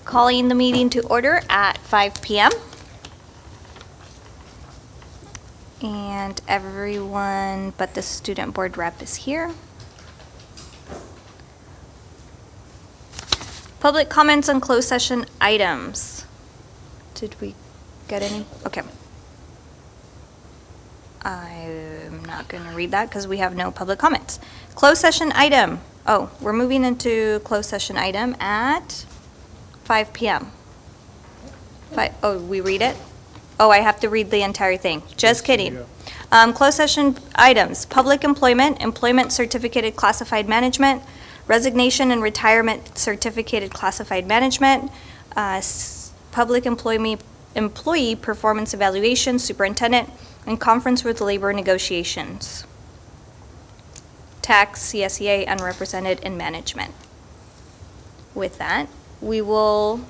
Calling the meeting to order at 5 PM. And everyone but the student board rep is here. Public comments on closed session items. Did we get any? Okay. I'm not going to read that because we have no public comments. Closed session item. Oh, we're moving into closed session item at 5 PM. Oh, we read it? Oh, I have to read the entire thing. Just kidding. Closed session items, public employment, employment certificated classified management, resignation and retirement certificated classified management, public employee performance evaluation, superintendent, and conference with labor negotiations. Tax, CSEA, unrepresented, and management. With that, we will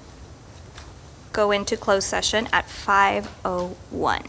go into closed session at 5:01.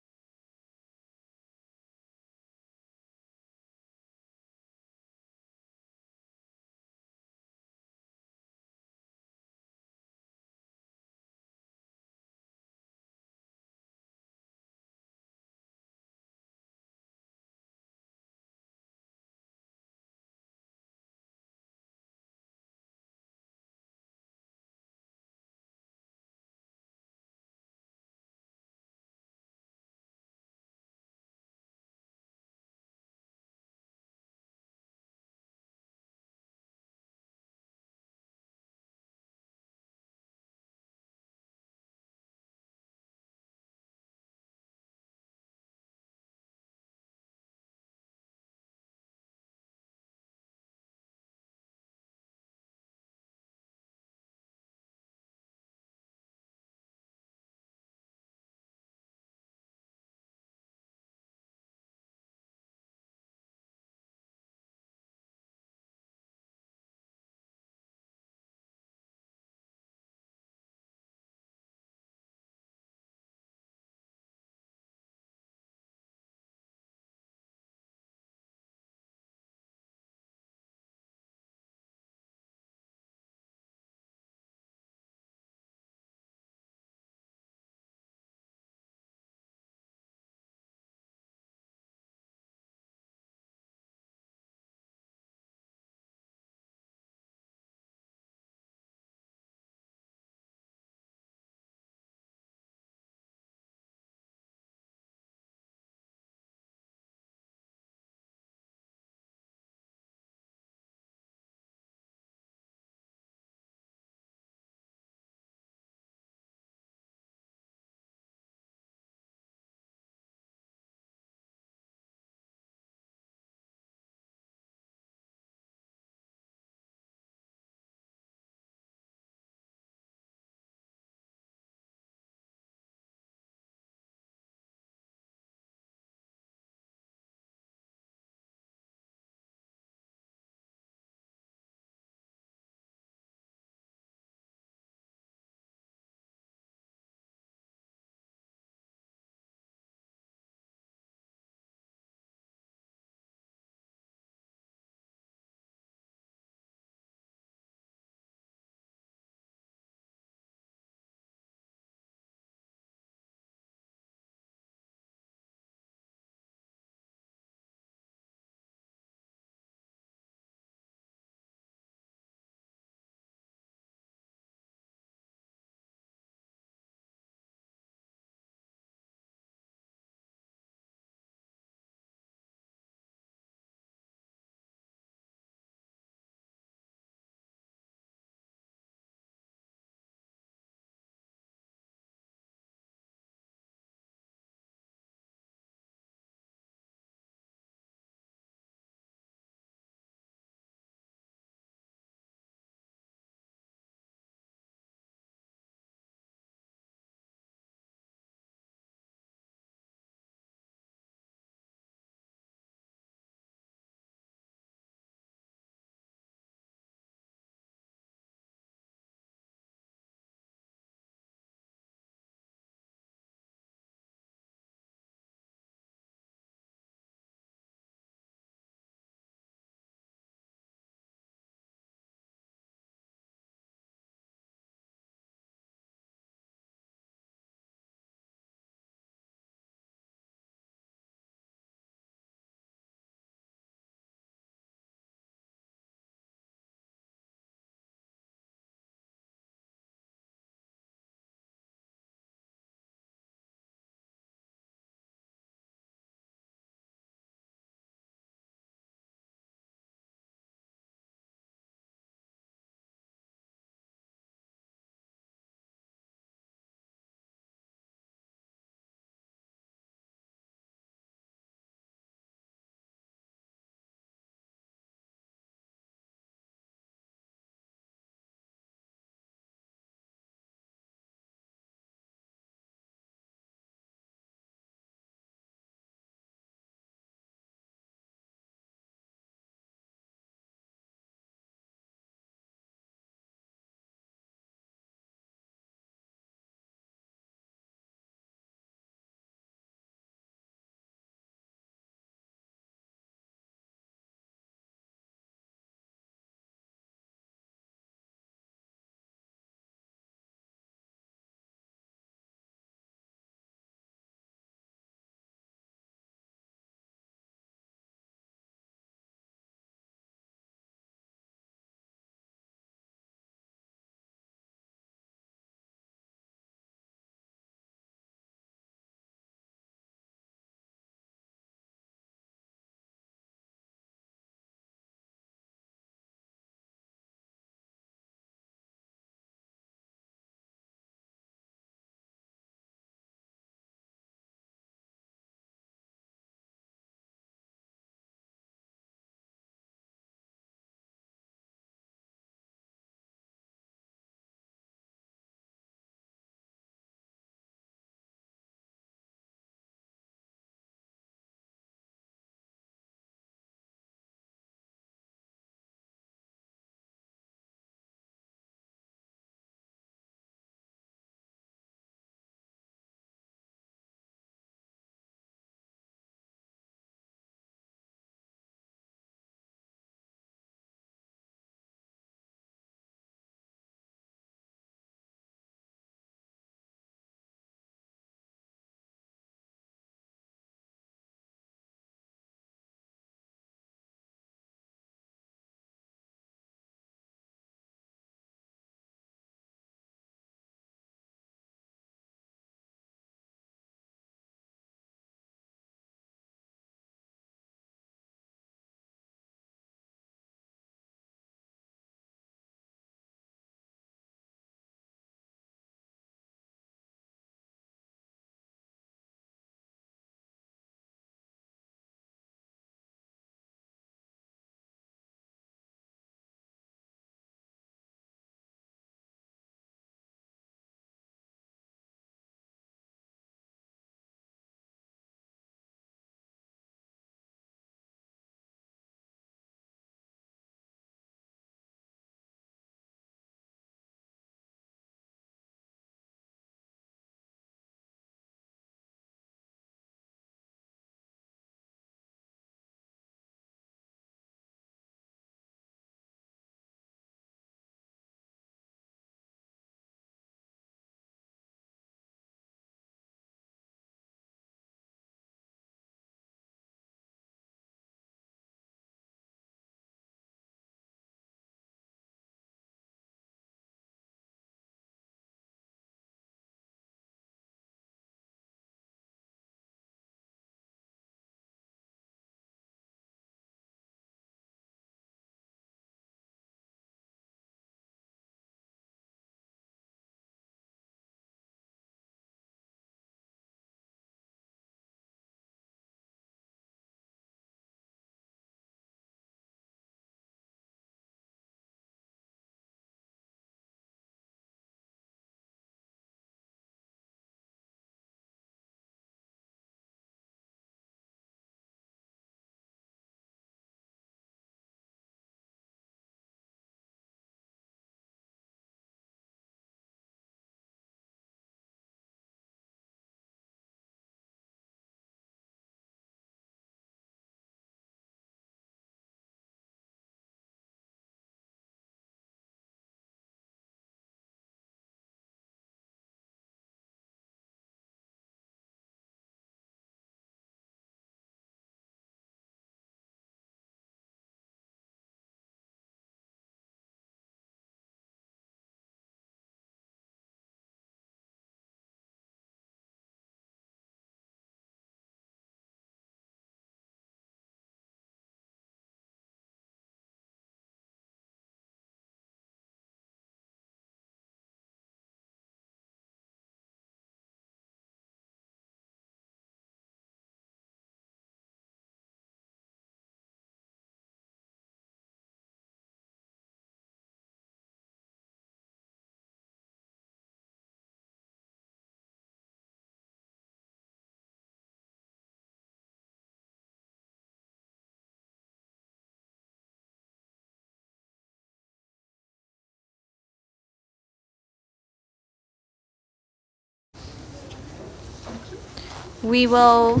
We will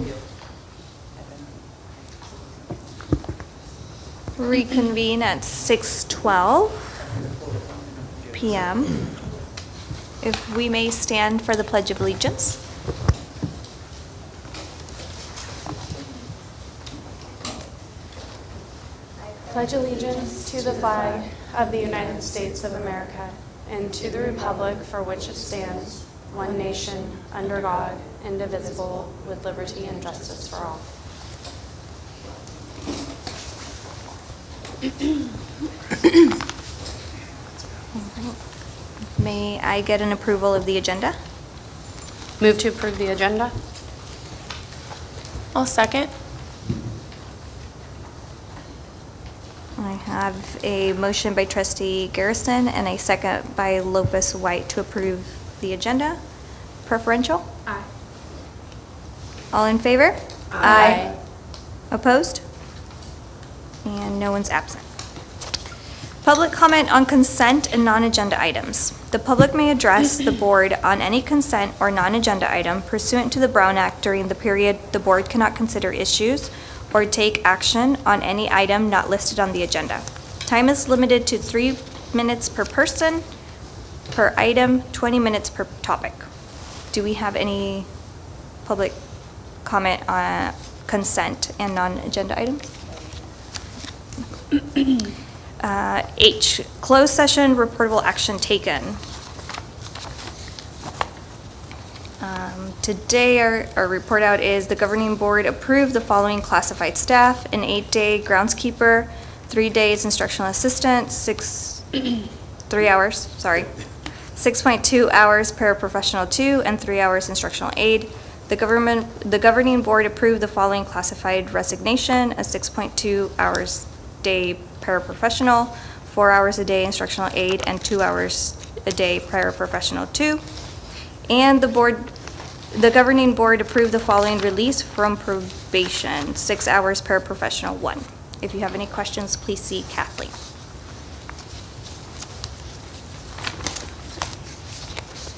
reconvene at 6:12 p.m. If we may stand for the Pledge of Allegiance. Pledge allegiance to the flag of the United States of America and to the republic for which it stands, one nation, under God, indivisible, with liberty and justice for all. May I get an approval of the agenda? Move to approve the agenda. I'll second. I have a motion by trustee Garrison and a second by Lopez White to approve the agenda. Preferential? Aye. All in favor? Aye. Opposed? And no one's absent. Public comment on consent and non-agenda items. The public may address the board on any consent or non-agenda item pursuant to the Brown Act during the period the board cannot consider issues or take action on any item not listed on the agenda. Time is limited to 3 minutes per person, per item, 20 minutes per topic. Do we have any public comment on consent and non-agenda items? H, closed session, reportable action taken. Today, our report out is the governing board approved the following classified staff: an 8-day groundskeeper, 3 days instructional assistant, 3 hours, sorry, 6.2 hours paraprofessional 2, and 3 hours instructional aide. The governing board approved the following classified resignation: a 6.2 hours day paraprofessional, 4 hours a day instructional aide, and 2 hours a day paraprofessional 2. And the governing board approved the following release from probation: 6 hours paraprofessional 1. If you have any questions, please see Kathleen.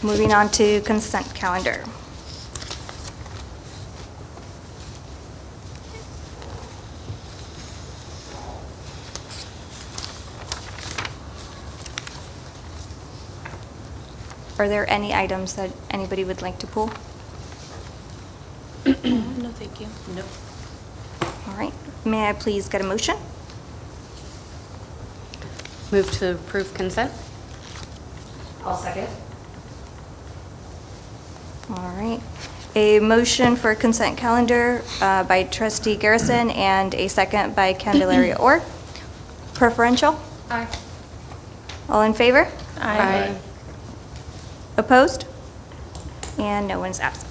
Moving on to consent calendar. Are there any items that anybody would like to pull? No, thank you. No. All right. May I please get a motion? Move to approve consent. I'll second. All right. A motion for consent calendar by trustee Garrison and a second by Candelaria Orr. Preferential? Aye. All in favor? Aye. Opposed? And no one's absent.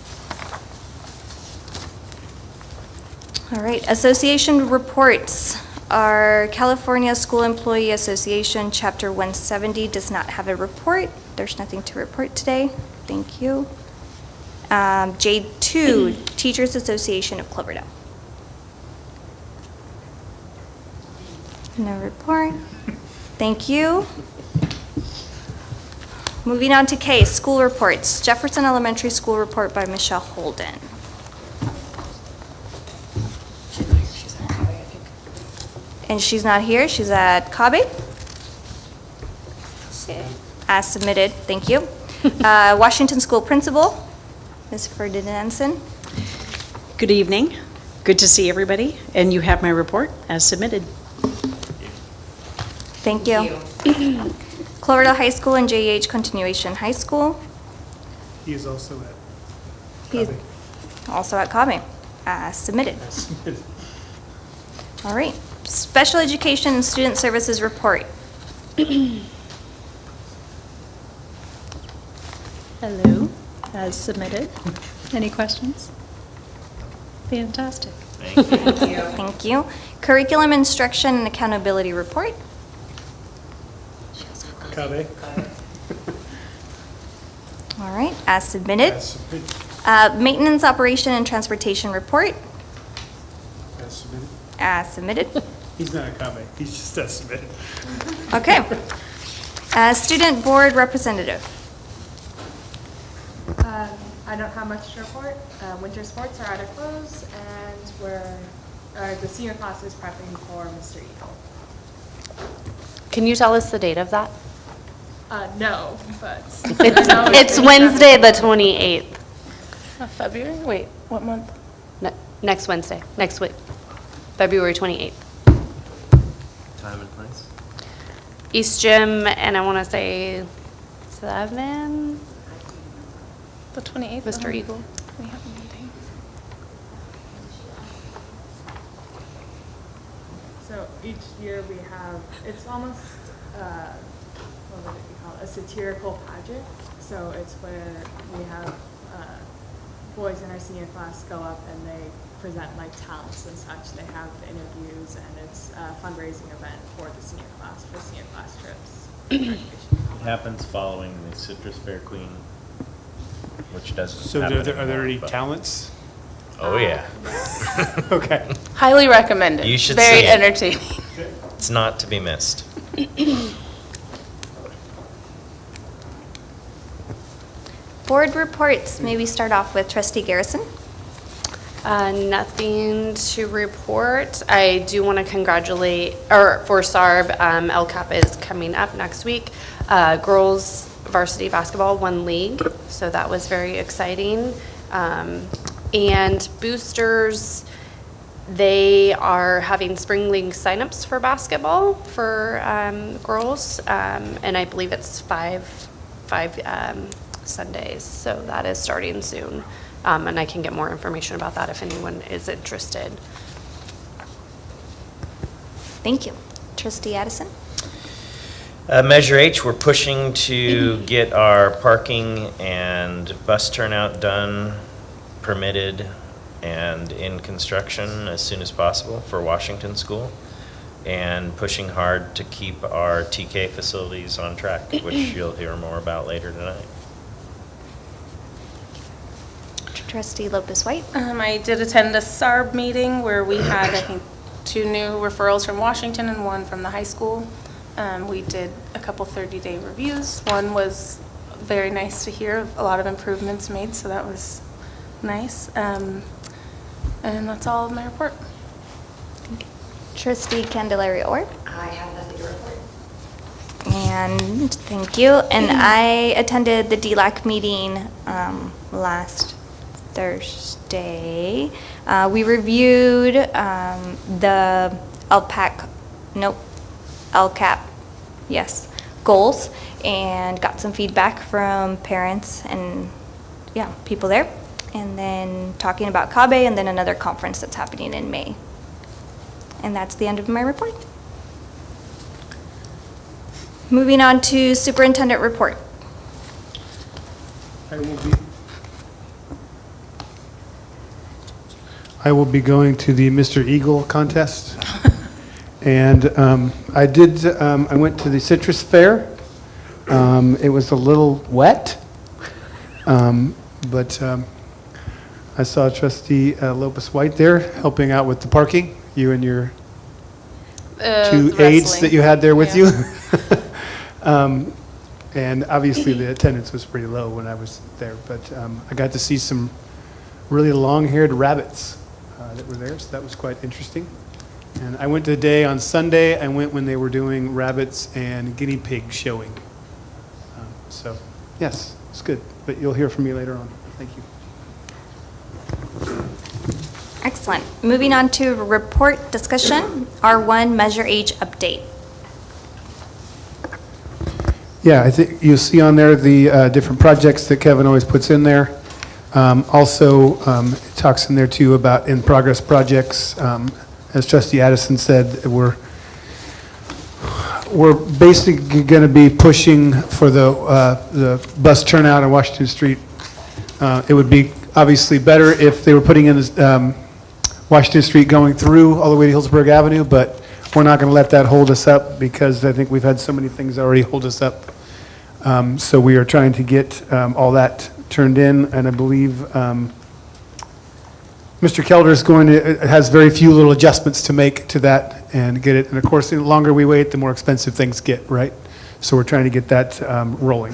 All right, association reports. Our California School Employee Association, Chapter 170, does not have a report. There's nothing to report today. Thank you. J2, Teachers Association of Cloverdale. No report. Thank you. Moving on to K, school reports. Jefferson Elementary School report by Michelle Holden. And she's not here, she's at CABE? As submitted, thank you. Washington School Principal, Ms. Ferdinandson. Good evening. Good to see everybody. And you have my report as submitted. Thank you. Cloverdale High School and JH Continuation High School. He is also at He's CABE. also at CABE, as submitted. As submitted. All right. Special Education and Student Services Report. Hello, as submitted. Any questions? Fantastic. Thank you. Curriculum Instruction and Accountability Report. CABE. All right, as submitted. As submitted. Maintenance, Operation, and Transportation Report. As submitted. As submitted. He's not a CABE, he's just as submitted. Okay. Student Board Representative. I don't have much to report. Winter sports are at a close, and the senior class is prepping for Mr. Eagle. Can you tell us the date of that? No, but It's Wednesday, the 28th. February? Wait, what month? Next Wednesday, next week, February 28th. Time and place? East Gym, and I want to say 7, The 28th? Mr. Eagle. We have a meeting. so each year we have, it's almost, what would it be called, a satirical pageant. So it's where we have boys in our senior class go up and they present like talents and such. They have interviews, and it's a fundraising event for the senior class, for senior class trips. It happens following the Citrus Fair Queen, which doesn't So happen are there anymore, any but- talents? Oh, yeah. Okay. Highly recommended. You should Very see it. entertaining. It's not to be missed. Board reports, maybe start off with Trustee Garrison. Nothing to report. I do want to congratulate, or for SARB, LCAP is coming up next week. Girls varsity basketball won league, so that was very exciting. And boosters, they are having spring league signups for basketball for girls, and I believe it's five Sundays, so that is starting soon. And I can get more information about that if anyone is interested. Thank you. Trustee Addison? Measure H, we're pushing to get our parking and bus turnout done, permitted, and in construction as soon as possible for Washington School, and pushing hard to keep our TK facilities on track, which you'll hear more about later tonight. Trustee Lopez White? I did attend a SARB meeting where we had, I think, 2 new referrals from Washington and 1 from the high school. We did a couple 30-day reviews. One was very nice to hear, a lot of improvements made, so that was nice. And that's all of my report. Trustee Candelaria Orr? I have nothing to report. And thank you. And I attended the DLAC meeting last Thursday. We reviewed the LCAP, yes, goals, and got some feedback from parents and, yeah, people there. And then talking about CABE, and then another conference that's happening in May. And that's the end of my report. Moving on to superintendent report. I will be going to the Mr. Eagle contest. And I went to the Citrus Fair. It was a little wet, but I saw Trustee Lopez White there helping out with the parking, you and your 2 aides that you had there with you. And obviously the attendance was pretty low when I was there, but I got to see some really long-haired rabbits that were there, so that was quite interesting. And I went today on Sunday. I went when they were doing rabbits and guinea pig showing. So, yes, it's good. But you'll hear from me later on. Thank you. Excellent. Moving on to report discussion, R1 Measure H update. Yeah, I think you'll see on there the different projects that Kevin always puts in there. Also, it talks in there too about in-progress projects. As Trustee Addison said, we're basically going to be pushing for the bus turnout on Washington Street. It would be obviously better if they were putting in Washington Street going through all the way to Hillsburg Avenue, but we're not going to let that hold us up because I think we've had so many things already hold us up. So we are trying to get all that turned in, and I believe Mr. Kelder has very few little adjustments to make to that and get it. And of course, the longer we wait, the more expensive things get, right? So we're trying to get that rolling.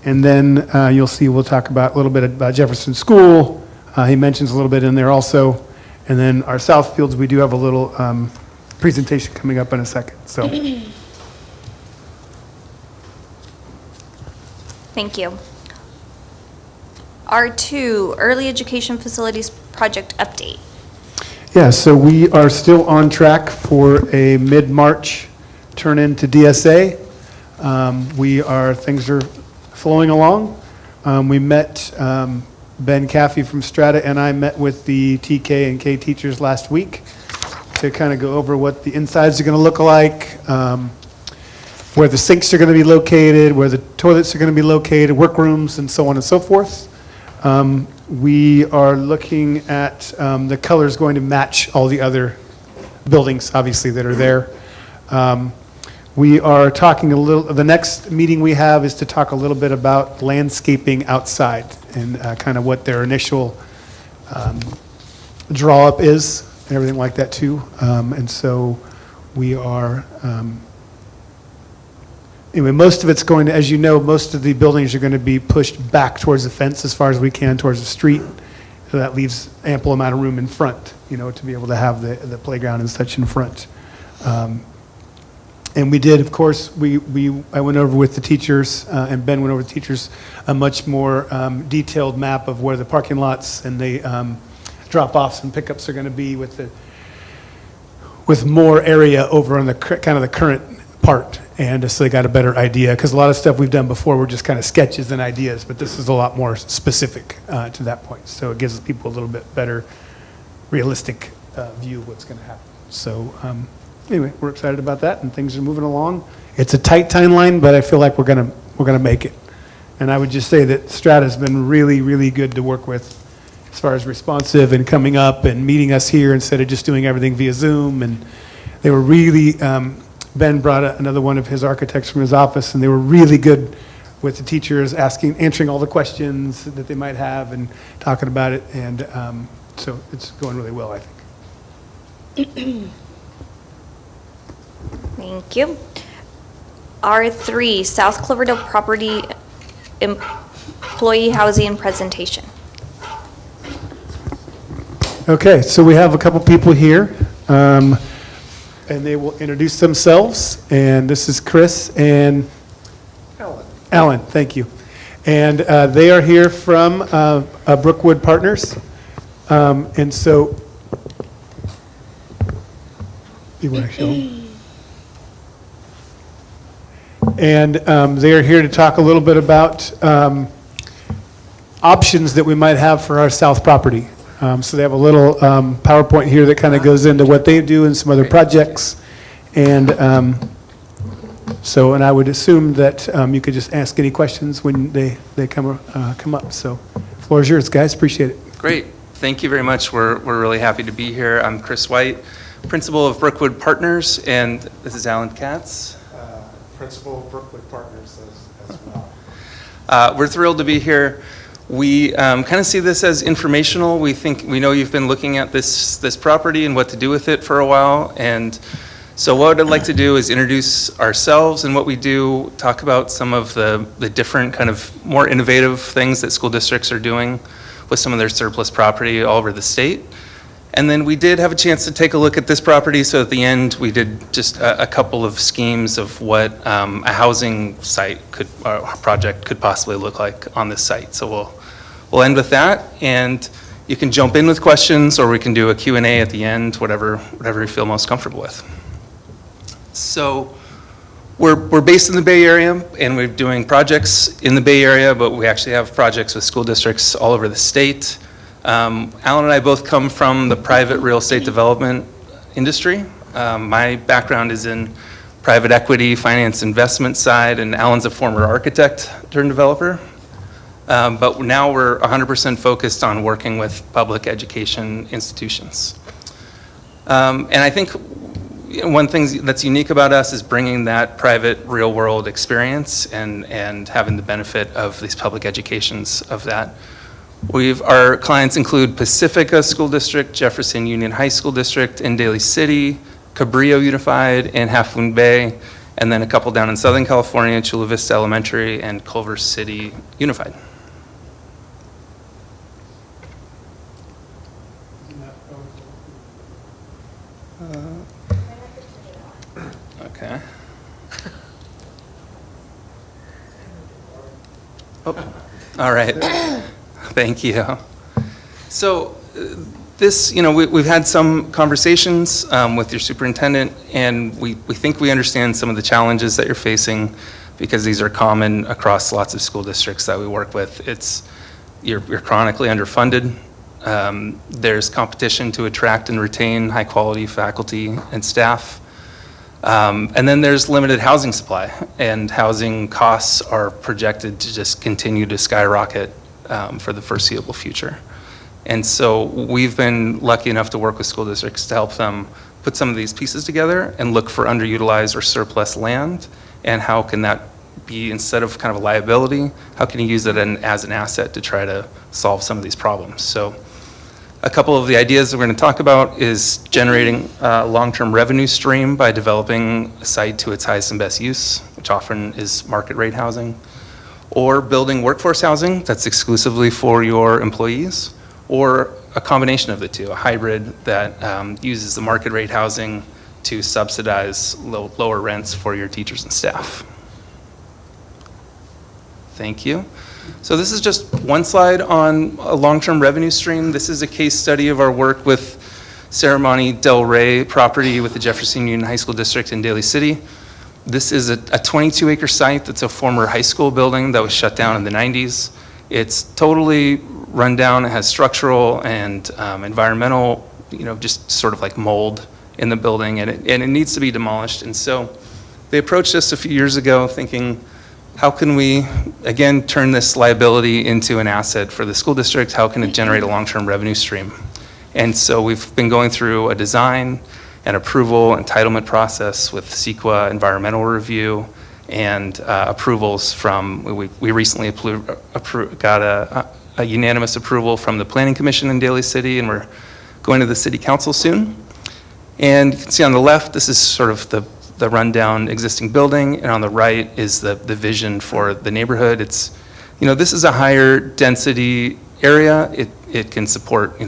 And then you'll see, we'll talk about a little bit about Jefferson School. He mentions a little bit in there also. And then our South Fields, we do have a little presentation coming up in a second, so. Thank you. R2, Early Education Facilities Project Update. Yeah, so we are still on track for a mid-March turn-in to DSA. Things are flowing along. We met, Ben Caffey from Strata and I met with the TK and K teachers last week to kind of go over what the insides are going to look like, where the sinks are going to be located, where the toilets are going to be located, workrooms, and so on and so forth. We are looking at the colors going to match all the other buildings, obviously, that are there. We are talking the next meeting we have is to talk a little bit about landscaping outside and kind of what their initial draw-up is and everything like that, too. And so we are, anyway, most of it's going to, as you know, most of the buildings are going to be pushed back towards the fence as far as we can towards the street. So that leaves ample amount of room in front, to be able to have the playground and such in front. And we did, of course, I went over with the teachers, and Ben went over with the teachers, a much more detailed map of where the parking lots and the drop-offs and pickups are going to be with more area over on the kind of the current part. And so they got a better idea, because a lot of stuff we've done before were just kind of sketches and ideas, but this is a lot more specific to that point. So it gives people a little bit better realistic view of what's going to happen. So anyway, we're excited about that, and things are moving along. It's a tight timeline, but I feel like we're gonna make it. And I would just say that Strata's been really, really good to work with as far as responsive and coming up and meeting us here instead of just doing everything via Zoom. And they were really, Ben brought another one of his architects from his office, and they were really good with the teachers, answering all the questions that they might have and talking about it. And so it's going really well, I think. Thank you. R3, South Cloverdale Property Employee Housing Presentation. Okay, so we have a couple people here, and they will introduce themselves. And this is Chris and Alan, thank you. And they are here from Brookwood Partners. And so, you want to show them? And they are here to talk a little bit about options that we might have for our south property. So they have a little PowerPoint here that kind of goes into what they do and some other projects. And and I would assume that you could just ask any questions when they come up. So floor is yours, guys. Appreciate it. Great. Thank you very much. We're really happy to be here. I'm Chris White, principal of Brookwood Partners, and this is Alan Katz. Principal of Brookwood Partners as well. We're thrilled to be here. We kind of see this as informational. We know you've been looking at this property and what to do with it for a while. And so what I'd like to do is introduce ourselves and what we do, talk about some of the different kind of more innovative things that school districts are doing with some of their surplus property all over the state. And then we did have a chance to take a look at this property, so at the end we did just a couple of schemes of what a housing project could possibly look like on this site. So we'll end with that, and you can jump in with questions, or we can do a Q&A at the end, whatever you feel most comfortable with. So we're based in the Bay Area, and we're doing projects in the Bay Area, but we actually have projects with school districts all over the state. Alan and I both come from the private real estate development industry. My background is in private equity, finance investment side, and Alan's a former architect turned developer. But now we're 100% focused on working with public education institutions. And I think one thing that's unique about us is bringing that private real world experience and having the benefit of these public educations of that. Our clients include Pacifica School District, Jefferson Union High School District, in Daly City, Cabrillo Unified, and Half Moon Bay. and then a couple down in Southern California, Chula Vista Elementary and Culver City Unified. Okay. Oh, all right. Thank you. So this, we've had some conversations with your superintendent, and we think we understand some of the challenges that you're facing because these are common across lots of school districts that we work with. You're chronically underfunded. There's competition to attract and retain high-quality faculty and staff. And then there's limited housing supply, and housing costs are projected to just continue to skyrocket for the foreseeable future. And so we've been lucky enough to work with school districts to help them put some of these pieces together and look for underutilized or surplus land, and how can that be, instead of kind of a liability, how can you use it as an asset to try to solve some of these problems? So a couple of the ideas that we're going to talk about is generating a long-term revenue stream by developing a site to its highest and best use, which often is market rate housing, or building workforce housing that's exclusively for your employees, or a combination of the two, a hybrid that uses the market rate housing to subsidize lower rents for your teachers and staff. Thank you. So this is just one slide on a long-term revenue stream. This is a case study of our work with Serramonte Del Rey property with the Jefferson Union High School District in Daly City. This is a 22-acre site that's a former high school building that was shut down in the 90s. It's totally run down. It has structural and environmental, just sort of like mold in the building, and it needs to be demolished. And so they approached us a few years ago thinking, how can we, again, turn this liability into an asset for the school district? How can it generate a long-term revenue stream? And so we've been going through a design and approval entitlement process with CEQA environmental review and approvals from, we recently got a unanimous approval from the Planning Commission in Daly City, and we're going to the City Council soon. And you can see on the left, this is sort of the rundown existing building, and on the right is the vision for the neighborhood. It's, this is a higher density area. It can support,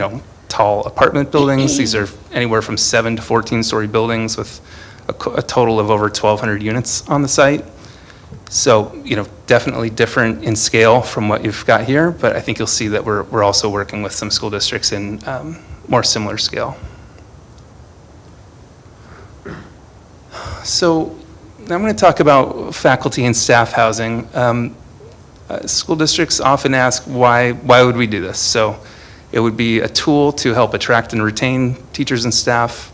tall apartment buildings. These are anywhere from 7 to 14-story buildings with a total of over 1,200 units on the site. So, definitely different in scale from what you've got here, but I think you'll see that we're also working with some school districts in more similar scale. So now I'm going to talk about faculty and staff housing. School districts often ask, why would we do this? So it would be a tool to help attract and retain teachers and staff.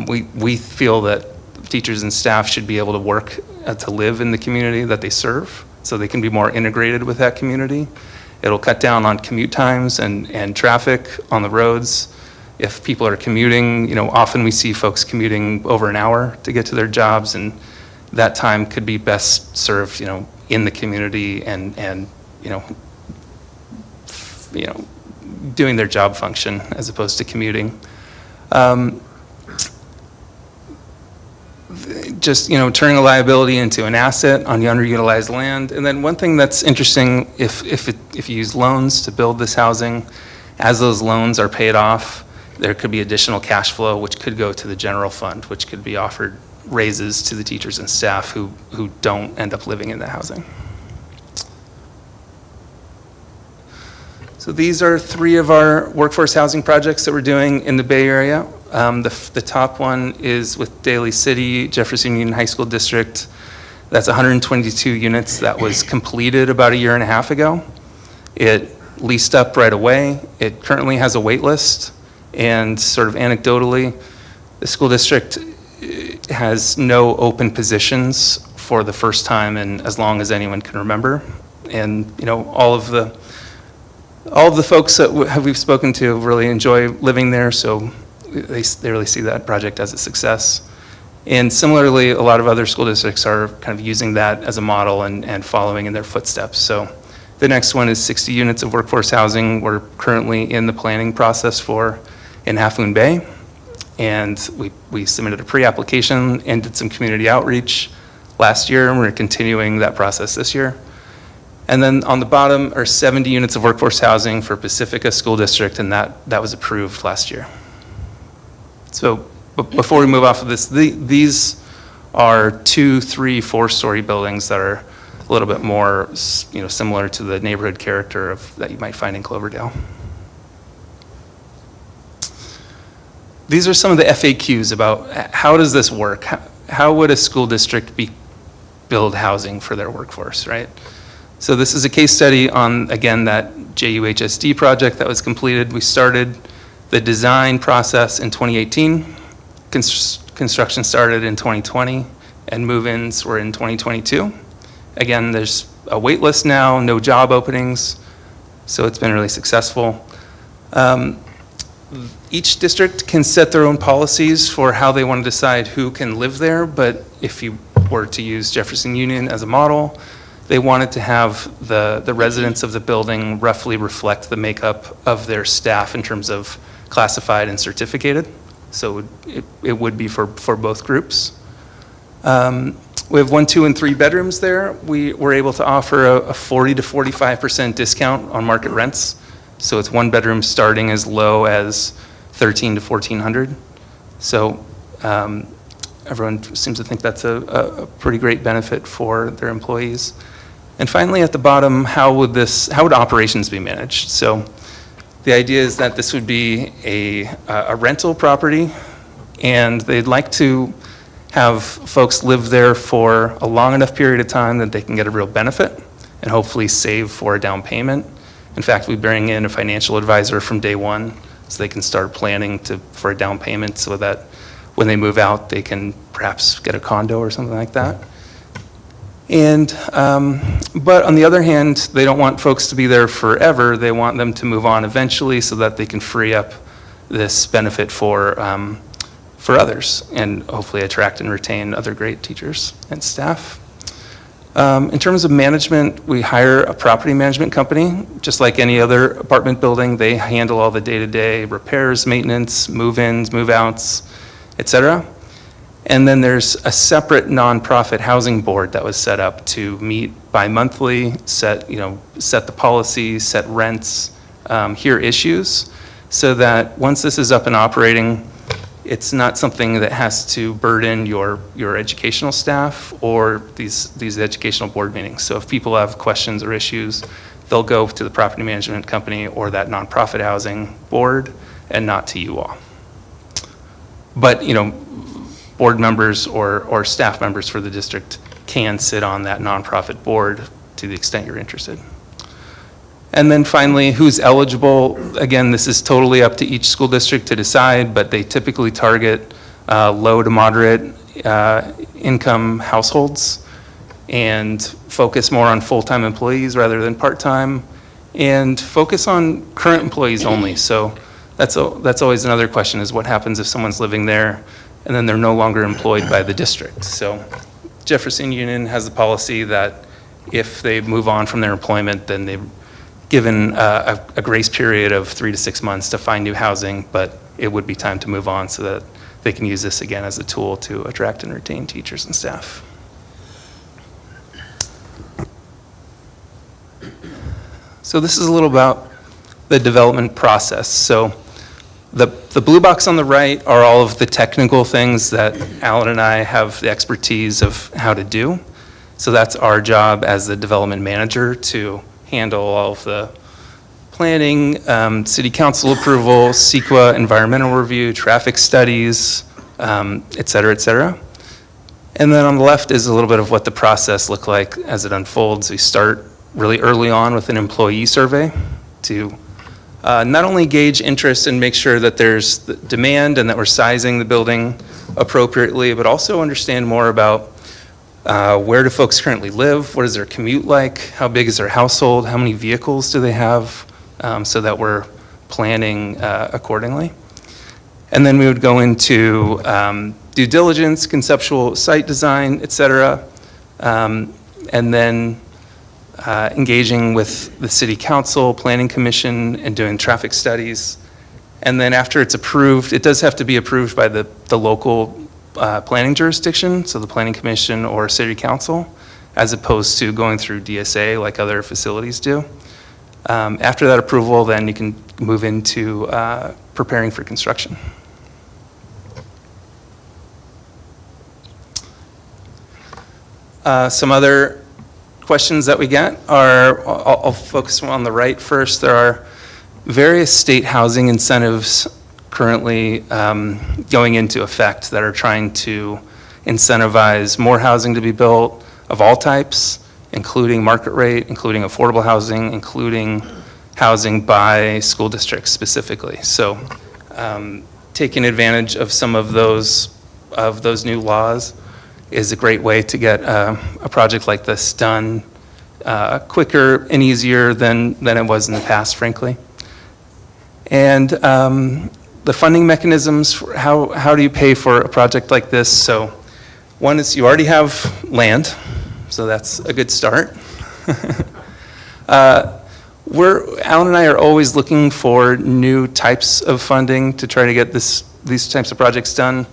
We feel that teachers and staff should be able to work to live in the community that they serve, so they can be more integrated with that community. It'll cut down on commute times and traffic on the roads. If people are commuting, often we see folks commuting over an hour to get to their jobs, and that time could be best served, in the community and doing their job function as opposed to commuting. Just, turning a liability into an asset on the underutilized land. And then one thing that's interesting, if you use loans to build this housing, as those loans are paid off, there could be additional cash flow, which could go to the general fund, which could be offered raises to the teachers and staff who don't end up living in the housing. So these are 3 of our workforce housing projects that we're doing in the Bay Area. The top one is with Daly City, Jefferson Union High School District. That's 122 units that was completed about 1.5 years ago. It leased up right away. It currently has a wait list, and sort of anecdotally, the school district has no open positions for the first time in as long as anyone can remember. And all of the folks that we've spoken to really enjoy living there, so they really see that project as a success. And similarly, a lot of other school districts are kind of using that as a model and following in their footsteps. So the next one is 60 units of workforce housing we're currently in the planning process for in Half Moon Bay. and we submitted a pre-application and did some community outreach last year, and we're continuing that process this year. And then on the bottom are 70 units of workforce housing for Pacifica School District, and that was approved last year. So before we move off of this, these are 2, 3, 4-story buildings that are a little bit more, similar to the neighborhood character that you might find in Cloverdale. These are some of the FAQs about how does this work? How would a school district build housing for their workforce, right? So this is a case study on, again, that JUHSD project that was completed. We started the design process in 2018. Construction started in 2020, and move-ins were in 2022. Again, there's a wait list now, no job openings, so it's been really successful. Each district can set their own policies for how they want to decide who can live there, but if you were to use Jefferson Union as a model, they wanted to have the residents of the building roughly reflect the makeup of their staff in terms of classified and certificated. So it would be for both groups. We have 1, 2, and 3 bedrooms there. We were able to offer a 40 to 45% discount on market rents. So it's 1 bedroom starting as low as $1,300 to $1,400. So everyone seems to think that's a pretty great benefit for their employees. And finally, at the bottom, how would operations be managed? So the idea is that this would be a rental property, and they'd like to have folks live there for a long enough period of time that they can get a real benefit and hopefully save for a down payment. In fact, we bring in a financial advisor from day one so they can start planning for a down payment so that when they move out, they can perhaps get a condo or something like that. And, but on the other hand, they don't want folks to be there forever. They want them to move on eventually so that they can free up this benefit for others and hopefully attract and retain other great teachers and staff. In terms of management, we hire a property management company. Just like any other apartment building, they handle all the day-to-day repairs, maintenance, move-ins, move-outs, et cetera. And then there's a separate nonprofit housing board that was set up to meet bi-monthly, set the policy, set rents, hear issues, so that once this is up and operating, it's not something that has to burden your educational staff or these educational board meetings. So if people have questions or issues, they'll go to the property management company or that nonprofit housing board and not to you all. But, board members or staff members for the district can sit on that nonprofit board to the extent you're interested. And then finally, who's eligible? Again, this is totally up to each school district to decide, but they typically target low to moderate income households and focus more on full-time employees rather than part-time, and focus on current employees only. So that's always another question, is what happens if someone's living there and then they're no longer employed by the district. So Jefferson Union has a policy that if they move on from their employment, then they've given a grace period of 3 to 6 months to find new housing, but it would be time to move on so that they can use this again as a tool to attract and retain teachers and staff. So this is a little about the development process. So the blue box on the right are all of the technical things that Alan and I have the expertise of how to do. So that's our job as the development manager to handle all of the planning, city council approval, CEQA, environmental review, traffic studies, et cetera, et cetera. And then on the left is a little bit of what the process looks like as it unfolds. We start really early on with an employee survey to not only gauge interest and make sure that there's the demand and that we're sizing the building appropriately, but also understand more about where do folks currently live, what is their commute like, how big is their household, how many vehicles do they have, so that we're planning accordingly. And then we would go into due diligence, conceptual site design, et cetera, and then engaging with the city council, planning commission, and doing traffic studies. And then after it's approved, it does have to be approved by the local planning jurisdiction, so the planning commission or city council, as opposed to going through DSA like other facilities do. After that approval, then you can move into preparing for construction. Some other questions that we get are, I'll focus on the right first. There are various state housing incentives currently going into effect that are trying to incentivize more housing to be built of all types, including market rate, including affordable housing, including housing by school districts specifically. So taking advantage of some of those new laws is a great way to get a project like this done quicker and easier than it was in the past, frankly. And the funding mechanisms, how do you pay for a project like this? So one is you already have land, so that's a good start. Alan and I are always looking for new types of funding to try to get these types of projects done.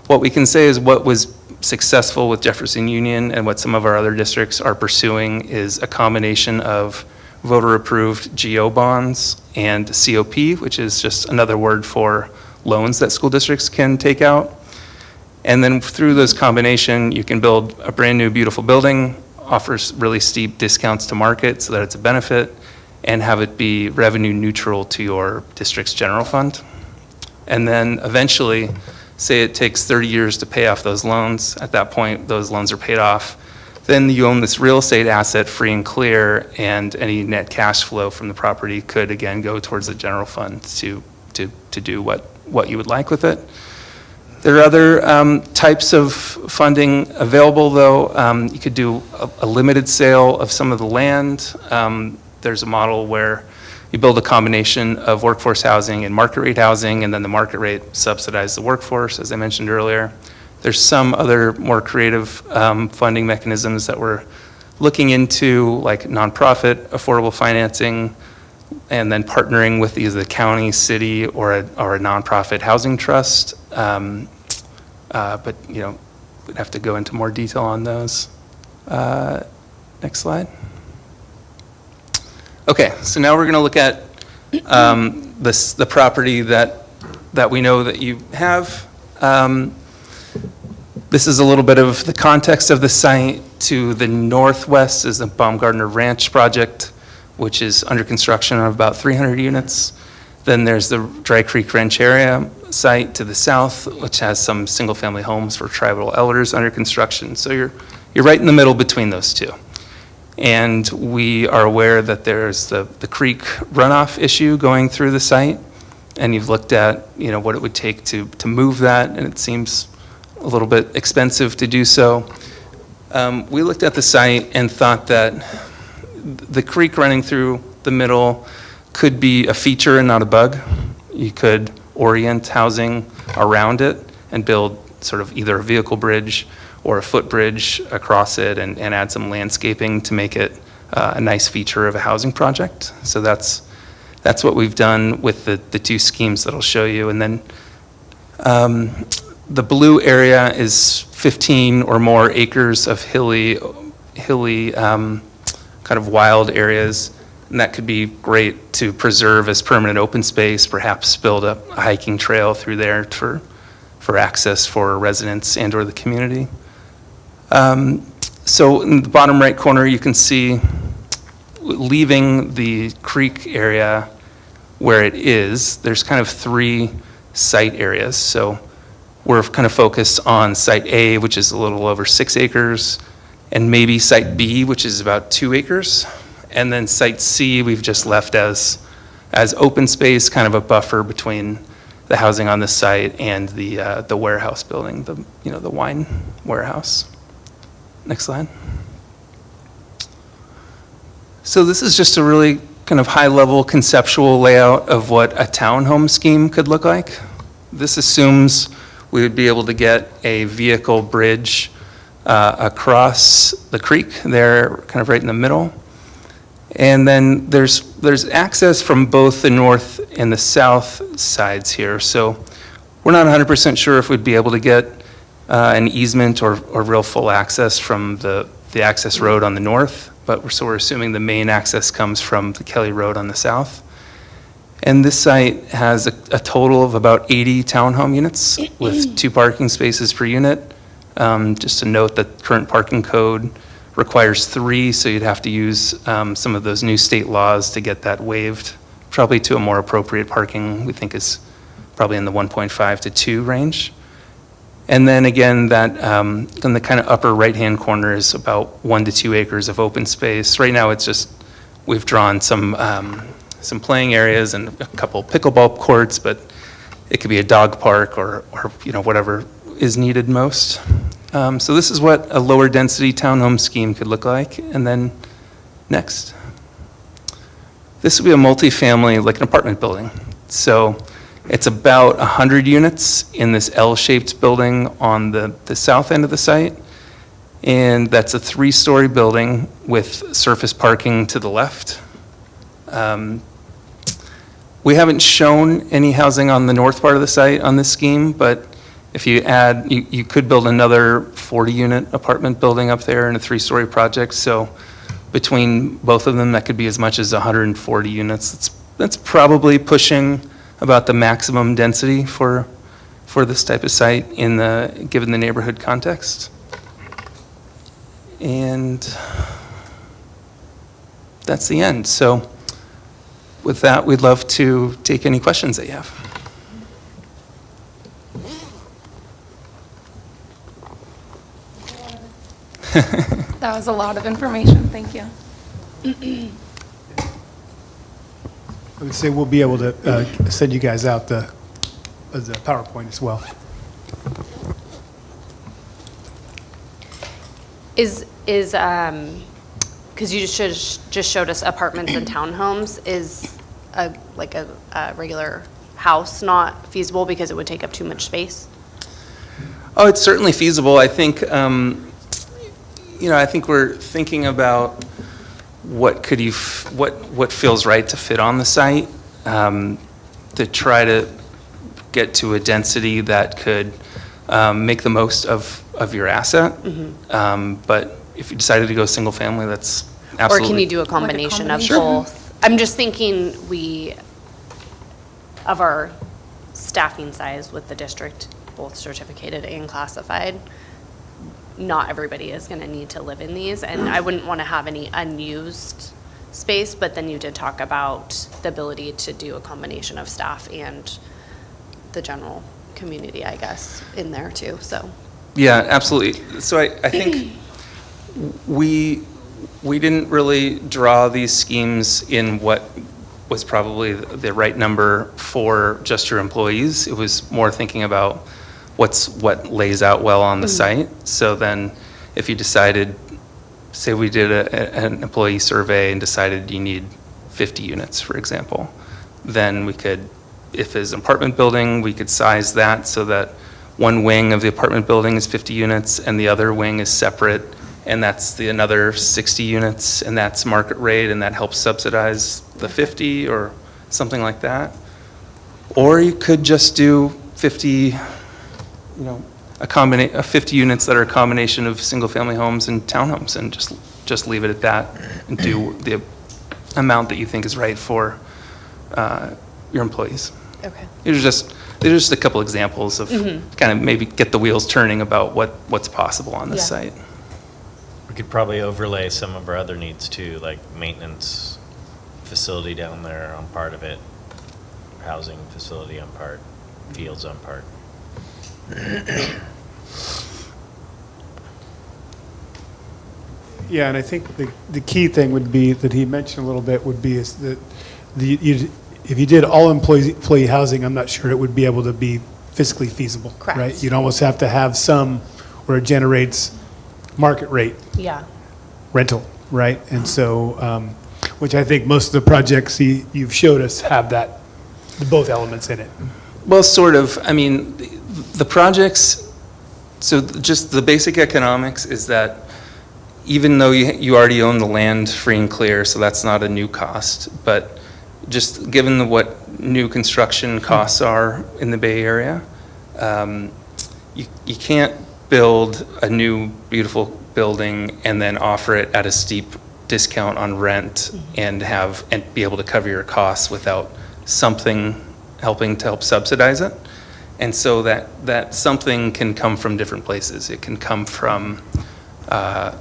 What we can say is what was successful with Jefferson Union and what some of our other districts are pursuing is a combination of voter-approved GO bonds and COP, which is just another word for loans that school districts can take out. And then through those combination, you can build a brand new beautiful building, offers really steep discounts to market so that it's a benefit, and have it be revenue neutral to your district's general fund. And then eventually, say it takes 30 years to pay off those loans. At that point, those loans are paid off. Then you own this real estate asset free and clear, and any net cash flow from the property could again go towards the general fund to do what you would like with it. There are other types of funding available, though. You could do a limited sale of some of the land. There's a model where you build a combination of workforce housing and market rate housing, and then the market rate subsidizes the workforce, as I mentioned earlier. There's some other more creative funding mechanisms that we're looking into, like nonprofit affordable financing, and then partnering with either the county, city, or a nonprofit housing trust. But we'd have to go into more detail on those. Next slide. Okay, so now we're going to look at the property that we know that you have. This is a little bit of the context of the site. To the northwest is the Baumgartner Ranch project, which is under construction of about 300 units. Then there's the Dry Creek Rancheria site to the south, which has some single-family homes for tribal elders under construction. So you're right in the middle between those two. And we are aware that there's the creek runoff issue going through the site, and you've looked at what it would take to move that, and it seems a little bit expensive to do so. We looked at the site and thought that the creek running through the middle could be a feature and not a bug. You could orient housing around it and build sort of either a vehicle bridge or a footbridge across it and add some landscaping to make it a nice feature of a housing project. So that's what we've done with the two schemes that I'll show you. And then the blue area is 15 or more acres of hilly kind of wild areas. And that could be great to preserve as permanent open space, perhaps build a hiking trail through there for access for residents and or the community. So in the bottom right corner, you can see leaving the creek area where it is, there's kind of three site areas. So we're kind of focused on site A, which is a little over 6 acres, and maybe site B, which is about 2 acres. And then site C, we've just left as open space, kind of a buffer between the housing on the site and the warehouse building, the wine warehouse. Next slide. So this is just a really kind of high-level conceptual layout of what a townhome scheme could look like. This assumes we would be able to get a vehicle bridge across the creek there, kind of right in the middle. And then there's access from both the north and the south sides here. So we're not 100% sure if we'd be able to get an easement or real full access from the access road on the north, but we're assuming the main access comes from the Kelly Road on the south. And this site has a total of about 80 townhome units with 2 parking spaces per unit. Just to note that current parking code requires 3, so you'd have to use some of those new state laws to get that waived, probably to a more appropriate parking we think is probably in the 1.5 to 2 range. And then again, that in the kind of upper right-hand corner is about 1 to 2 acres of open space. Right now, it's just, we've drawn some playing areas and a couple pickleball courts, but it could be a dog park or whatever is needed most. So this is what a lower density townhome scheme could look like. And then next. This would be a multifamily, like an apartment building. So it's about 100 units in this L-shaped building on the south end of the site. And that's a 3-story building with surface parking to the left. We haven't shown any housing on the north part of the site on this scheme, but if you add, you could build another 40-unit apartment building up there in a 3-story project. So between both of them, that could be as much as 140 units. That's probably pushing about the maximum density for this type of site given the neighborhood context. And that's the end. So with that, we'd love to take any questions that you have. That was a lot of information. Thank you. I would say we'll be able to send you guys out the PowerPoint as well. Is because you just showed us apartments and townhomes, is a regular house not feasible because it would take up too much space? Oh, it's certainly feasible. I think, I think we're thinking about what feels right to fit on the site, to try to get to a density that could make the most of your asset. Mm-hmm. But if you decided to go single family, that's absolutely. Or can you do a combination of Sure. both? I'm just thinking of our staffing size with the district, both certificated and classified, not everybody is going to need to live in these, and I wouldn't want to have any unused space, but then you did talk about the ability to do a combination of staff and the general community, I guess, in there too, so. Yeah, absolutely. So I think we didn't really draw these schemes in what was probably the right number for just your employees. It was more thinking about what lays out well on the site. So then if you decided, say we did an employee survey and decided you need 50 units, for example, then we could, if it's an apartment building, we could size that so that one wing of the apartment building is 50 units and the other wing is separate, and that's another 60 units, and that's market rate, and that helps subsidize the 50 or something like that. Or you could just do 50, 50 units that are a combination of single-family homes and townhomes, and just leave it at that and do the amount that you think is right for your employees. Okay. There's just a couple examples of kind of maybe get the wheels turning about what's possible on this Yeah. site. We could probably overlay some of our other needs too, like maintenance facility down there on part of it, housing facility on part, fields on part. Yeah, and I think the key thing would be, that he mentioned a little bit, would be is that if you did all employee housing, I'm not sure it would be able to be fiscally feasible. Correct. Right? You'd almost have to have some where it generates market rate Yeah. rental, right? And so, which I think most of the projects you've showed us have that, both elements in it. Well, sort of. I mean, the projects, so just the basic economics is that even though you already own the land free and clear, so that's not a new cost, but just given what new construction costs are in the Bay Area, you can't build a new beautiful building and then offer it at a steep discount on rent and be able to cover your costs without something helping to help subsidize it. And so that something can come from different places. It can come from a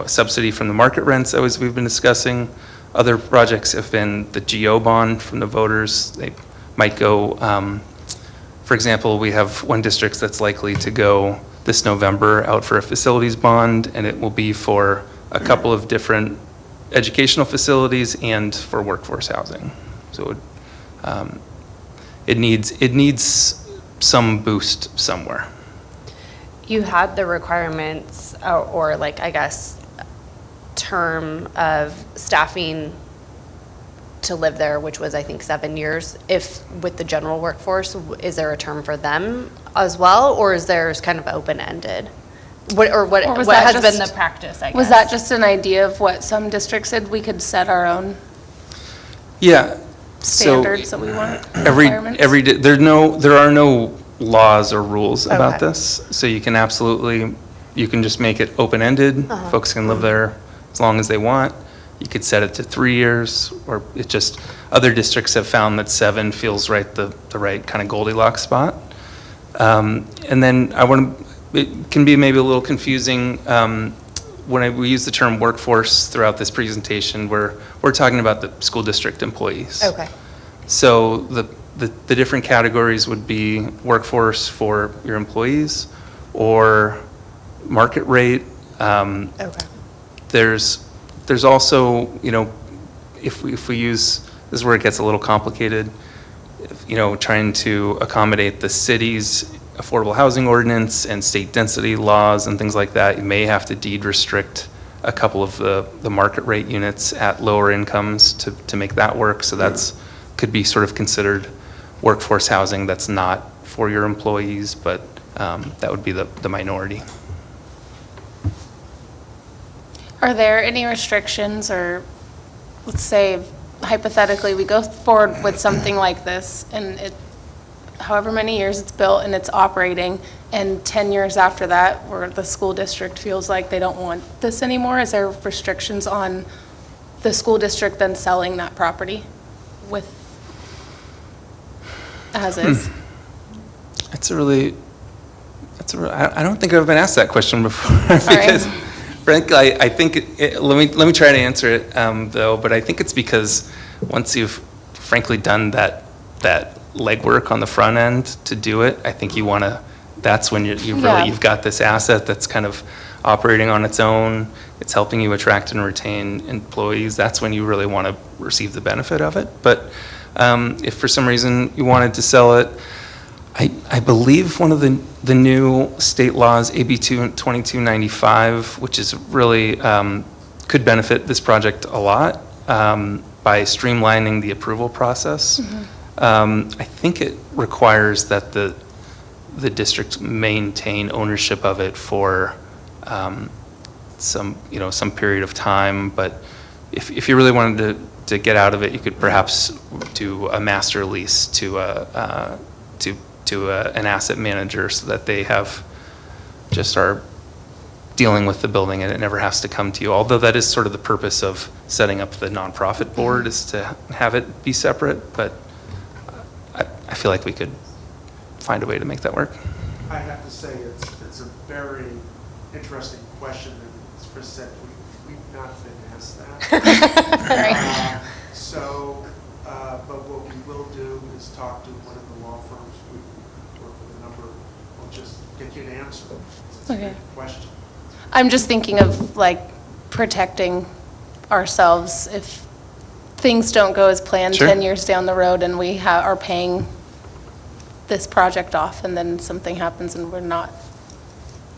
subsidy from the market rents, as we've been discussing. Other projects have been the GO bond from the voters. They might go, for example, we have one district that's likely to go this November out for a facilities bond, and it will be for a couple of different educational facilities and for workforce housing. So it needs some boost somewhere. You had the requirements or like, I guess, term of staffing to live there, which was, I think, 7 years. If with the general workforce, is there a term for them as well, or is theirs kind of open-ended? What was what that has been just- the practice, I guess? Was that just an idea of what some districts said, we could set our own Yeah. standards that we want, Every requirements? there are no laws or rules about Okay. this, so you can just make it open-ended. Folks can live there as long as they want. You could set it to 3 years, or other districts have found that 7 feels the right kind of Goldilocks spot. And then it can be maybe a little confusing when we use the term workforce throughout this presentation. We're talking about the school district employees. Okay. So the different categories would be workforce for your employees or market rate. Okay. There's also, if we use, this is where it gets a little complicated, trying to accommodate the city's affordable housing ordinance and state density laws and things like that. You may have to deed restrict a couple of the market rate units at lower incomes to make that work. So could be sort of considered workforce housing that's not for your employees, but that would be the minority. Are there any restrictions, or let's say hypothetically we go forward with something like this and however many years it's built and it's operating, and 10 years after that where the school district feels like they don't want this anymore, is there restrictions on the school district then selling that property as is? I don't think I've been asked that question before. Sorry. Because frankly, I think, let me try to answer it though, but I think it's because once you've frankly done that legwork on the front end to do it, I think that's when you've got this asset that's kind of operating on its own. It's helping you attract and retain employees. That's when you really want to receive the benefit of it. But if for some reason you wanted to sell it, I believe one of the new state laws, AB 2295, which is really could benefit this project a lot by streamlining the approval process. I think it requires that the district maintain ownership of it for some period of time. But if you really wanted to get out of it, you could perhaps do a master lease to an asset manager, so that they are dealing with the building and it never has to come to you. Although that is sort of the purpose of setting up the nonprofit board, is to have it be separate. But I feel like we could find a way to make that work. I have to say, it's a very interesting question, and as Chris said, we've not been asked that. But what we will do is talk to one of the law firms. We work with a number. We'll just get you an answer. It's a Okay. good question. I'm just thinking of protecting ourselves if things don't go as planned Sure. 10 years down the road and we are paying this project off, and then something happens and we're not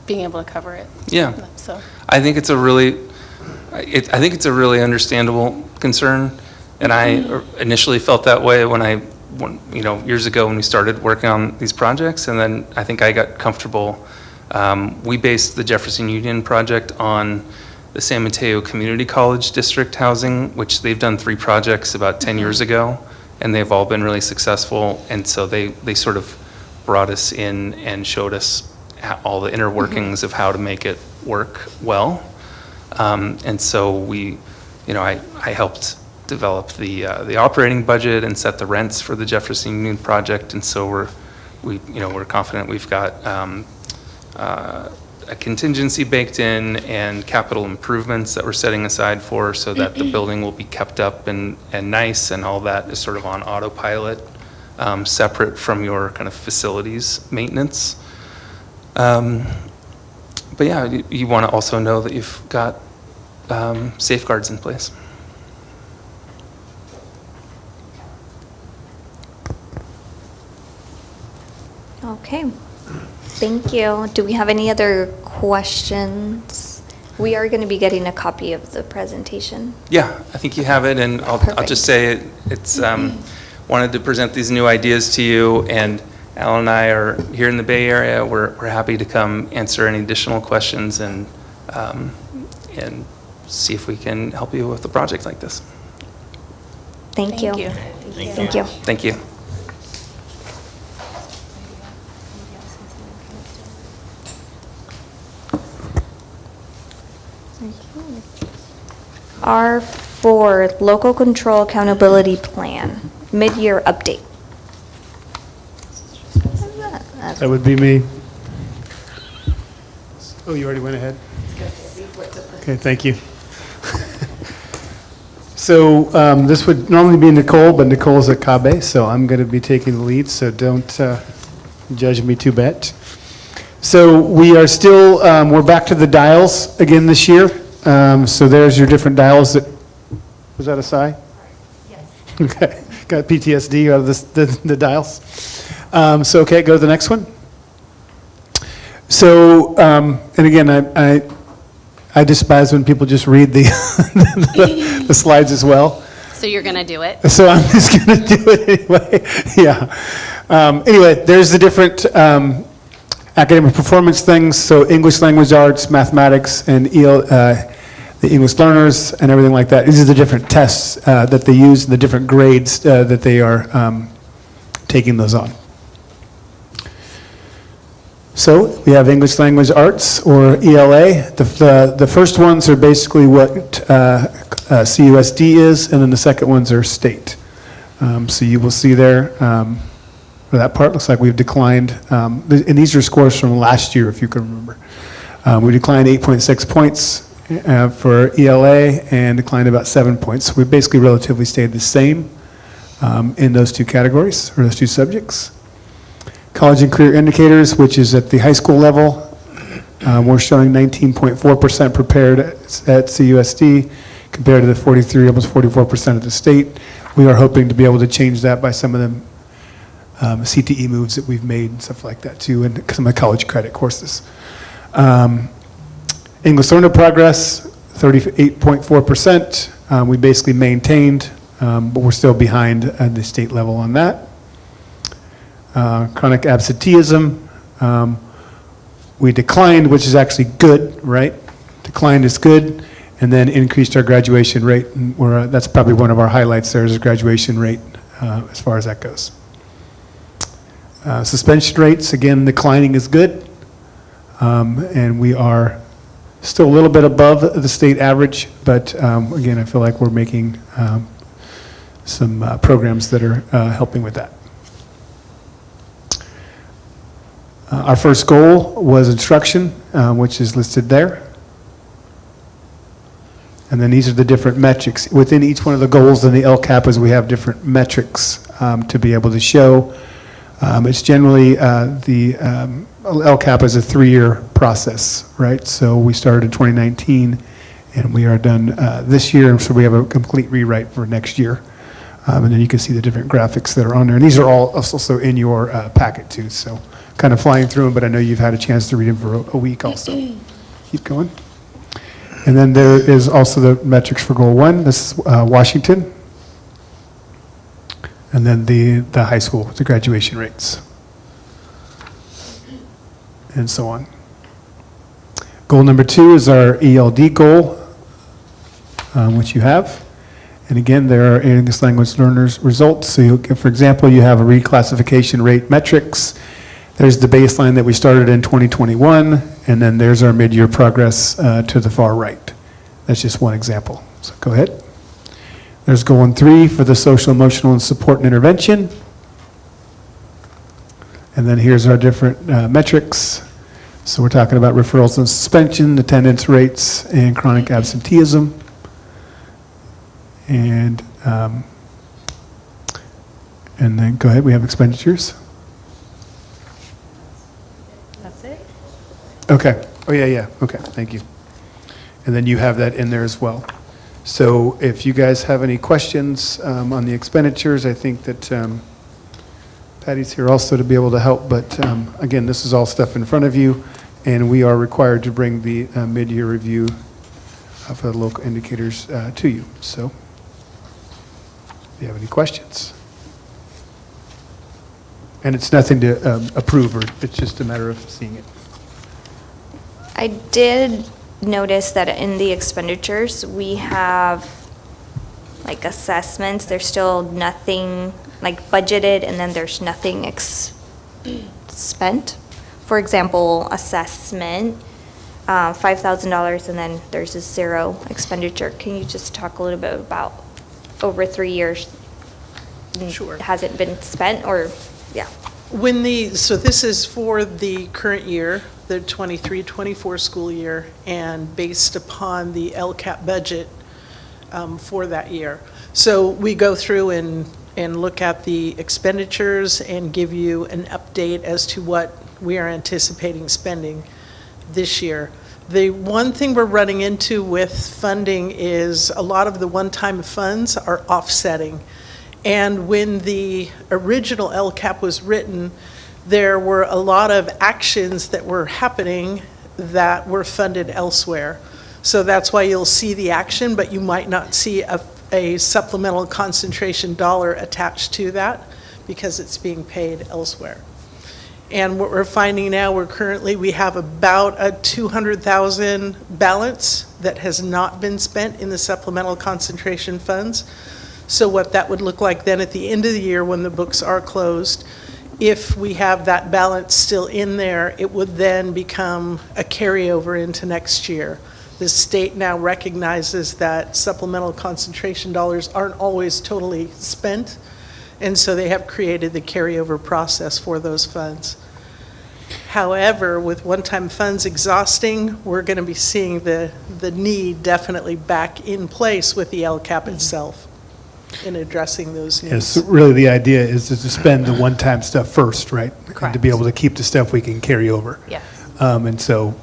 being able to cover it. Yeah. So, I think it's a really understandable concern, and I initially felt that way when years ago when we started working on these projects, and then I think I got comfortable We based the Jefferson Union project on the San Mateo Community College District housing, which they've done 3 projects about 10 years ago, and they've all been really successful. And so they sort of brought us in and showed us all the inner workings of how to make it work well. And so I helped develop the operating budget and set the rents for the Jefferson Union project. And so we're confident we've got a contingency baked in and capital improvements that we're setting aside for, so that the building will be kept up and nice, and all that is sort of on autopilot, separate from your kind of facilities maintenance. But yeah, you want to also know that you've got safeguards in place. Okay, thank you. Do we have any other questions? We are going to be getting a copy of the presentation. Yeah, I think you have it, and I'll Perfect. just say it's wanted to present these new ideas to you, and Al and I are here in the Bay Area. We're happy to come answer any additional questions and see if we can help you with a project like this. Thank you. Thank you. Thank you. R4, Local Control Accountability Plan, Mid-Year Update. That would be me. Oh, you already went ahead? Okay, thank you. So this would normally be Nicole, but Nicole's at Cabe, so I'm going to be taking the lead, so don't judge me too bad. So we are still, we're back to the dials again this year. So there's your different dials that, was that a sigh? Yes. Okay, got PTSD out of the dials. So, okay, go to the next one. So, and again, I despise when people just read the, the slides as well. So you're going to do it? So I'm just going to do it anyway. Yeah. Anyway, there's the different academic performance things. So English language arts, mathematics, and the English learners and everything like that. These are the different tests that they use, the different grades that they are taking those on. So we have English language arts, or ELA. The first ones are basically what CUSD is, and then the second ones are state. So you will see there, for that part, looks like we've declined, and these are scores from last year, if you can remember. We declined 8.6 points for ELA and declined about 7 points. We basically relatively stayed the same in those two categories, or those two subjects. College and career indicators, which is at the high school level, we're showing 19.4% prepared at CUSD compared to the 43, almost 44% of the state. We are hoping to be able to change that by some of the CTE moves that we've made and stuff like that too, and some of the college credit courses. English learner progress, 38.4%. We basically maintained, but we're still behind at the state level on that. Chronic absenteeism, we declined, which is actually good, right? Declined is good, and then increased our graduation rate. And that's probably one of our highlights there is the graduation rate as far as that goes. Suspension rates, again, declining is good, and we are still a little bit above the state average, but again, I feel like we're making some programs that are helping with that. Our first goal was instruction, which is listed there. And then these are the different metrics. Within each one of the goals in the LCAPs, we have different metrics to be able to show. It's generally, the LCAP is a 3-year process, right? So we started in 2019, and we are done this year, so we have a complete rewrite for next year. And then you can see the different graphics that are on there. And these are all also in your packet too, so kind of flying through them, but I know you've had a chance to read them for a week also. Keep going. And then there is also the metrics for Goal 1. This is Washington. And then the high school, the graduation rates. And so on. Goal number 2 is our ELD goal, which you have. And again, there are English language learners results. So for example, you have a reclassification rate metrics. There's the baseline that we started in 2021, and then there's our mid-year progress to the far right. That's just one example. So go ahead. There's goal 3 for the social, emotional, and support and intervention. And then here's our different metrics. So we're talking about referrals and suspension, attendance rates, and chronic absenteeism. And then go ahead, we have expenditures. That's it? Okay. Oh, yeah. Okay, thank you. And then you have that in there as well. So if you guys have any questions on the expenditures, I think that Patty's here also to be able to help. But again, this is all stuff in front of you, and we are required to bring the mid-year review for the local indicators to you. So if you have any questions. And it's nothing to approve, or it's just a matter of seeing it. I did notice that in the expenditures, we have like assessments, there's still nothing like budgeted, and then there's nothing spent. For example, assessment, $5,000, and then there's a 0 expenditure. Can you just talk a little bit about over 3 years? Sure. Hasn't been spent, or, yeah. So this is for the current year, the 23-24 school year, and based upon the LCAP budget for that year. So we go through and look at the expenditures and give you an update as to what we are anticipating spending this year. The one thing we're running into with funding is a lot of the one-time funds are offsetting. And when the original LCAP was written, there were a lot of actions that were happening that were funded elsewhere. So that's why you'll see the action, but you might not see a supplemental concentration dollar attached to that because it's being paid elsewhere. And what we're finding now, we have about a $200,000 balance that has not been spent in the supplemental concentration funds. So what that would look like then at the end of the year when the books are closed, if we have that balance still in there, it would then become a carryover into next year. The state now recognizes that supplemental concentration dollars aren't always totally spent, and so they have created the carryover process for those funds. However, with one-time funds exhausting, we're going to be seeing the need definitely back in place with the LCAP itself in addressing those needs. Yes, so really the idea is to spend the one-time stuff first, right? And to be able to keep the stuff we can carry over. Yes. And so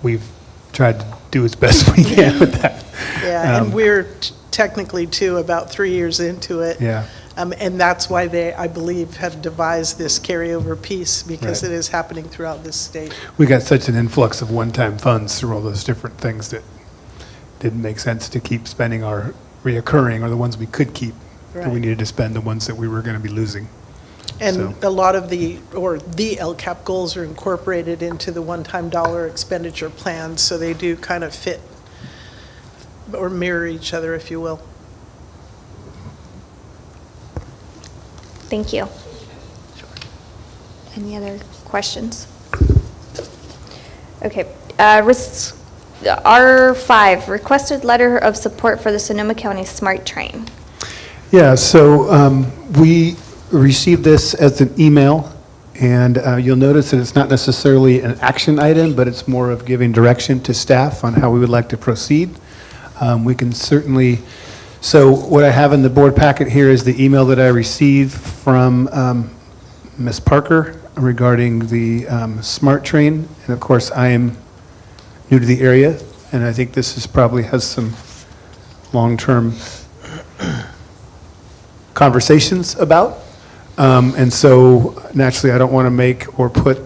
we've tried to do as best we can with that. Yeah, and we're technically, too, about 3 years into it. Yeah. And that's why they, I believe, have devised this carryover piece, because Right. it is happening throughout this state. We got such an influx of one-time funds through all those different things that didn't make sense to keep spending our reoccurring, or the ones we could keep. But we Right. needed to spend the ones that we were going to be losing. And So- a lot of the LCAP goals are incorporated into the one-time dollar expenditure plans, so they do kind of fit or mirror each other, if you will. Thank you. Any other questions? Okay, R5, requested letter of support for the Sonoma County Smart Train. Yeah, so we received this as an email, and you'll notice that it's not necessarily an action item, but it's more of giving direction to staff on how we would like to proceed. We can certainly, so what I have in the board packet here is the email that I received from Ms. Parker regarding the SMART train. And of course, I am new to the area, and I think this probably has some long-term conversations about. And so naturally, I don't want to make or put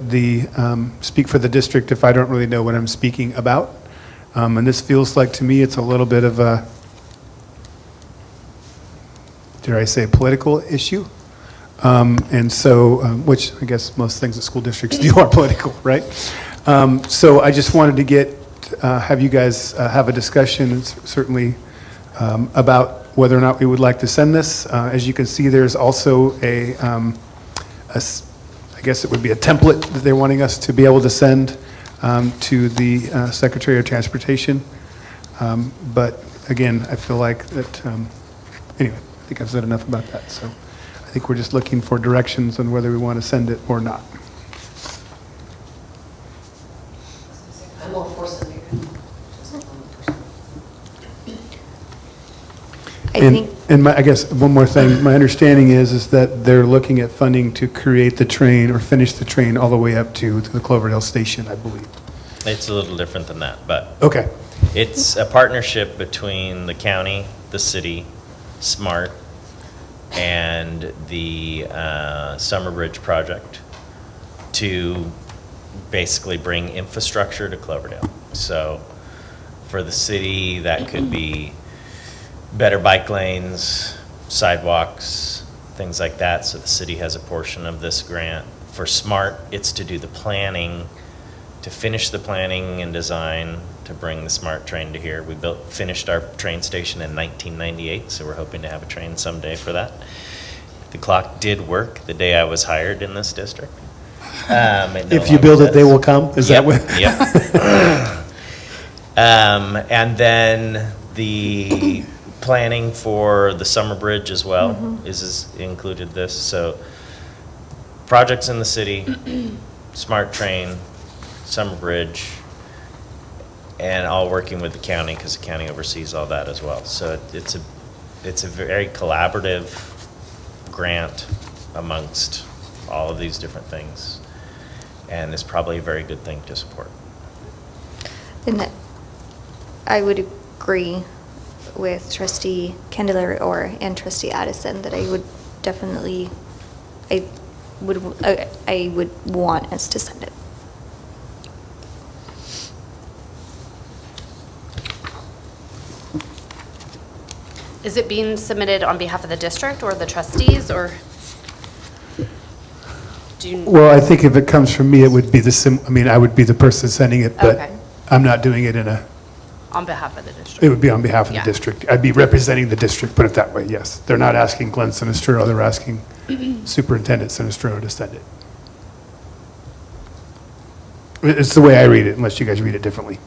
speak for the district if I don't really know what I'm speaking about. And this feels like, to me, it's a little bit of a, dare I say, political issue. And so, which I guess most things that school districts do are political, right? So I just wanted to have you guys have a discussion, certainly, about whether or not we would like to send this. As you can see, there's also I guess it would be a template that they're wanting us to be able to send to the Secretary of Transportation. But again, I feel like that, anyway, I think I've said enough about that. So I think we're just looking for directions on whether we want to send it or not. I'm all for sending it. I And- think, And I guess one more thing, my understanding is that they're looking at funding to create the train or finish the train all the way up to the Cloverdale Station, I believe. It's a little different than that, but Okay. it's a partnership between the county, the city, SMART, and the Summer Bridge project to basically bring infrastructure to Cloverdale. So for the city, that could be better bike lanes, sidewalks, things like that, so the city has a portion of this grant. For SMART, it's to do the planning, to finish the planning and design to bring the SMART train to here. We finished our train station in 1998, so we're hoping to have a train someday for that. The clock did work the day I was hired in this district. It no If you longer build it, they does. will come? Is that what? Yep. And then the planning for the Summer Bridge as well is included this. So projects in the city, SMART train, Summer Bridge, and all working with the county because the county oversees all that as well. So it's a very collaborative grant amongst all of these different things, and it's probably a very good thing to support. and I would agree with Trustee Candelario and Trustee Addison that I would definitely, I would want us to send it. Is it being submitted on behalf of the district or the trustees, or do you? Well, I think if it comes from me, it would be I would be the person sending it, but Okay. I'm not doing it On behalf of the district? it would be on behalf of the Yeah. district. I'd be representing the district, put it that way, yes. They're not asking Glenn Sinistro, they're asking Superintendent Sinistro to send it. It's the way I read it, unless you guys read it differently.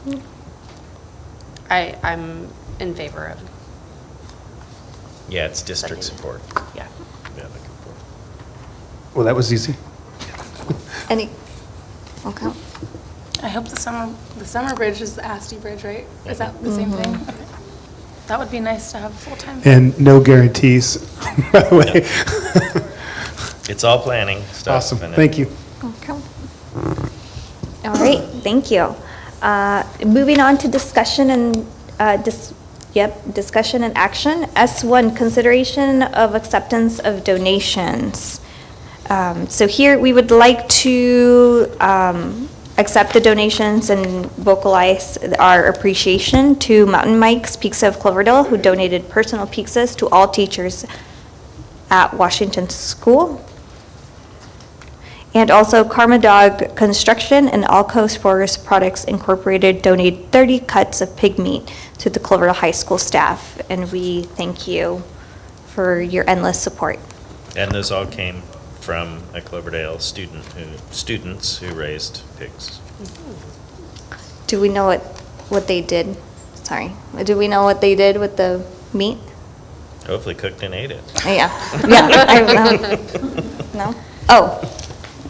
I'm in favor of, Yeah, it's district Sending it. support. yeah. Yeah, looking for. Well, that was easy. Any, okay. I hope the summer bridge is the Asti Bridge, right? Is that the same thing? Okay. That would be nice to have full-time. And no guarantees, by the way. It's all planning stuff. Awesome, and thank you. Okay. All right, thank you. Moving on to discussion and, discussion and action. S1, consideration of acceptance of donations. So here, we would like to accept the donations and vocalize our appreciation to Mountain Mike's Pizza of Cloverdale, who donated personal pizzas to all teachers at Washington School. And also Karma Dog Construction and All Coast Forest Products Incorporated donated 30 cuts of pig meat to the Cloverdale High School staff. And we thank you for your endless support. And those all came from a Cloverdale students who raised pigs. Do we know what they did? Sorry. Do we know what they did with the meat? Hopefully cooked and ate it. Yeah, no? Oh,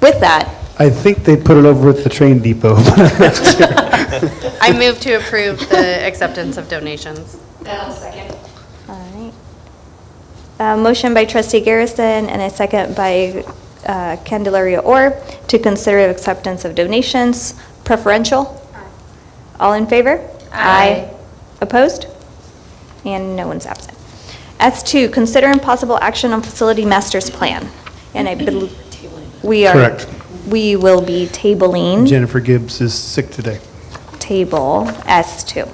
with that, I think they put it over at the train depot. I move to approve the acceptance of donations. all right. Motion by trustee Garrison and a second by Candelaria Orr to consider acceptance of donations. Preferential? All in favor? Aye. Opposed? And no one's absent. S2, consider impossible action on facility master's plan. And I believe we are. Correct. We will be tabling. Jennifer Gibbs is sick today. Table S2.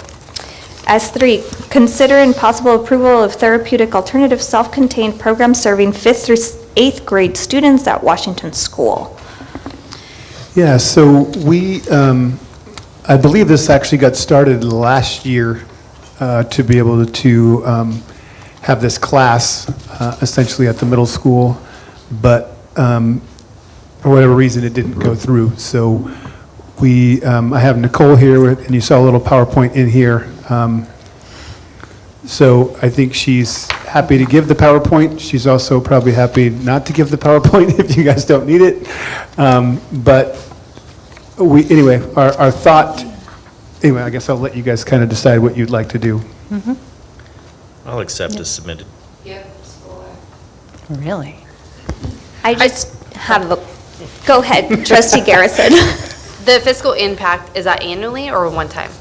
S3, consider and possible approval of therapeutic alternative self-contained program serving 5th through 8th grade students at Washington School. Yeah, so I believe this actually got started last year to be able to have this class essentially at the middle school, but for whatever reason, it didn't go through. So I have Nicole here, and you saw a little PowerPoint in here. So I think she's happy to give the PowerPoint. She's also probably happy not to give the PowerPoint if you guys don't need it. But anyway, our thought, anyway, I guess I'll let you guys kind of decide what you'd like to do. I'll accept as submitted. Really? I just have a, go ahead, trustee Garrison. The fiscal impact, is that annually or one time?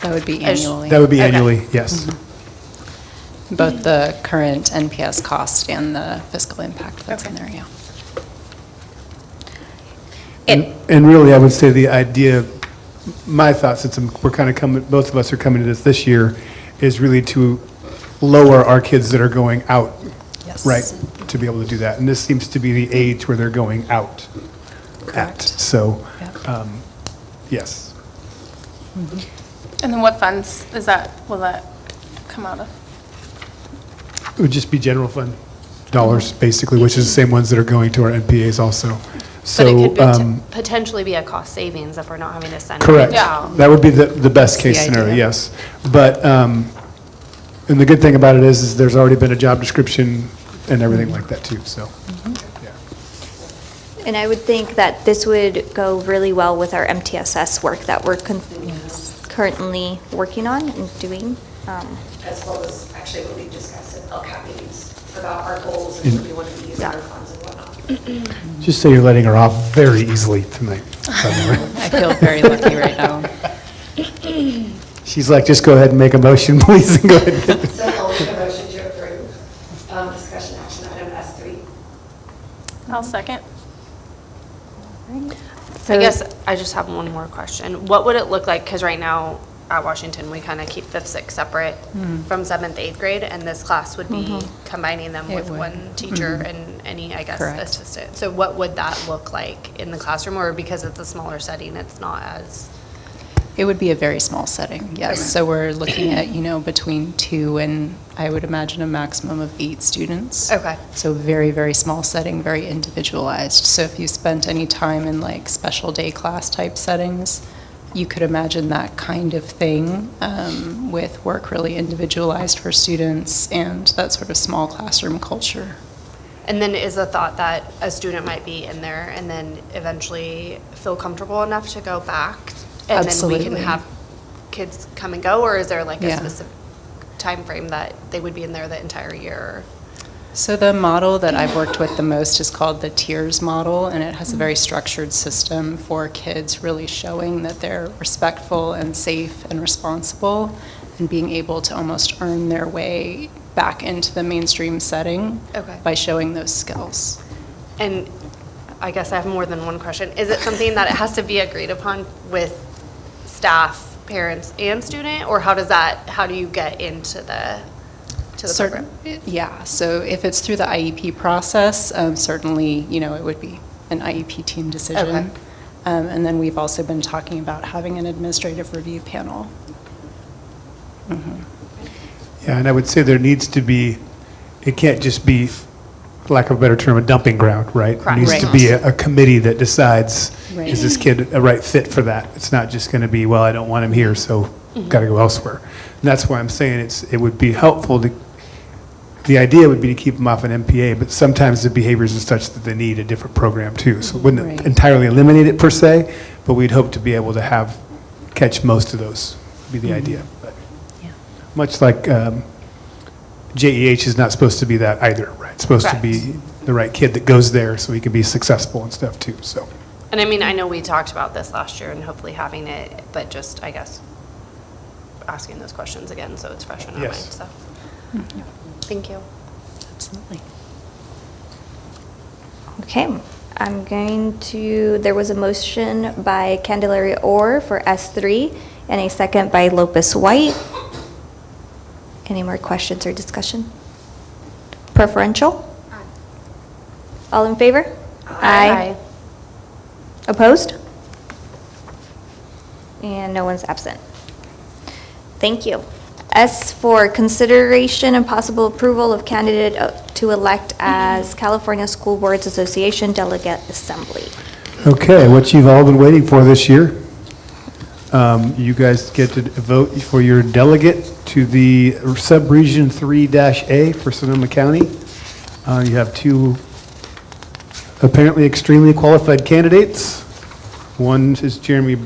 That would be As- annually. That would be Okay. annually, yes. Both the current NPS cost and the fiscal impact that's in there, yeah. And really, I would say the idea, my thought, since we're kind of coming, both of us are coming to this year, is really to lower our kids that are going out, Yes. right? To be able to do that. And this seems to be the age where they're going out at. Correct. So, Yep. yes. And then what funds will that come out of? It would just be general fund dollars, basically, which is the same ones that are going to our NPAs also. But it could So, potentially be a cost savings if we're not having to send it correct. out. That would be the best case the scenario, idea. yes. But, and the good thing about it is there's already been a job description and everything like that too, so. yeah. And I would think that this would go really well with our MTSS work that we're currently working on and doing. As well as actually what we discussed at LCAP meetings about our goals and what we want to be using our funds and whatnot. Just say you're letting her off very easily tonight. I feel very lucky right now. She's like, just go ahead and make a motion, please, and go ahead and get it. So I'll make a motion to approve discussion action item S3. I'll second. I guess I just have one more question. What would it look like, because right now at Washington, we kind of keep 5th, 6th separate from 7th, 8th grade, and this class would be combining them It with would. one teacher and any, I guess, Correct. assistant. So what would that look like in the classroom, or because it's a smaller setting, it's not as? It would be a very small setting, yes. So we're looking at, between 2 and, I would imagine, a maximum of 8 students. Okay. So very, very small setting, very individualized. So if you spent any time in like special day class type settings, you could imagine that kind of thing with work really individualized for students and that sort of small classroom culture. And then is the thought that a student might be in there and then eventually feel comfortable enough to go back? And then we Absolutely. can have kids come and go, or is there like a Yeah. specific time frame that they would be in there the entire year? So the model that I've worked with the most is called the tiers model, and it has a very structured system for kids really showing that they're respectful and safe and responsible and being able to almost earn their way back into the mainstream setting Okay. by showing those skills. And I guess I have more than one question. Is it something that it has to be agreed upon with staff, parents, and student, or how do you get into the program? Yeah, so if it's through the IEP process, certainly, it would be an IEP team decision. Okay. And then we've also been talking about having an administrative review panel. Yeah, and I would say there needs to be, it can't just be, for lack of a better term, a dumping ground, right? Correct. There needs to Right. be a committee that decides, Right. is this kid a right fit for that? It's not just going to be, well, I don't want him here, so got to go elsewhere. And that's why I'm saying it would be helpful to, the idea would be to keep them off an MPA, but sometimes the behaviors are such that they need a different program too. So it wouldn't Right. entirely eliminate it per se, but we'd hope to be able to catch most of those, would be the idea. But Yeah. much like JEH is not supposed to be that either, right? It's supposed to be the right kid that goes there so he can be successful and stuff too, so. And I mean, I know we talked about this last year and hopefully having it, but just, I guess, asking those questions again so it's fresh in our mind, Yes. so. Thank you. Absolutely. Okay, there was a motion by Candelaria Orr for S3 and a second by Lopez White. Any more questions or discussion? Preferential? All in favor? Opposed? And no one's absent. Thank you. S for consideration and possible approval of candidate to elect as California School Boards Association Delegate Assembly. Okay, what you've all been waiting for this year. You guys get to vote for your delegate to the Sub-Region 3-A for Sonoma County. You have two apparently extremely qualified candidates. One is Jeremy,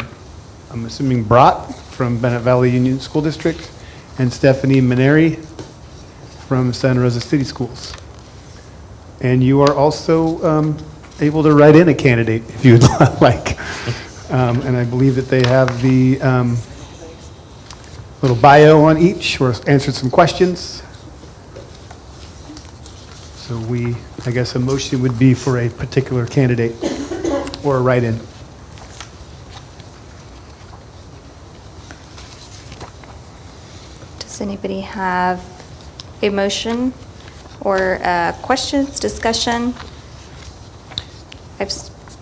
I'm assuming Brott from Bennett Valley Union School District, and Stephanie Maneri from Santa Rosa City Schools. And you are also able to write in a candidate if you'd like. And I believe that they have the little bio on each, or answered some questions. So I guess a motion would be for a particular candidate or a write-in. Does anybody have a motion or questions, discussion?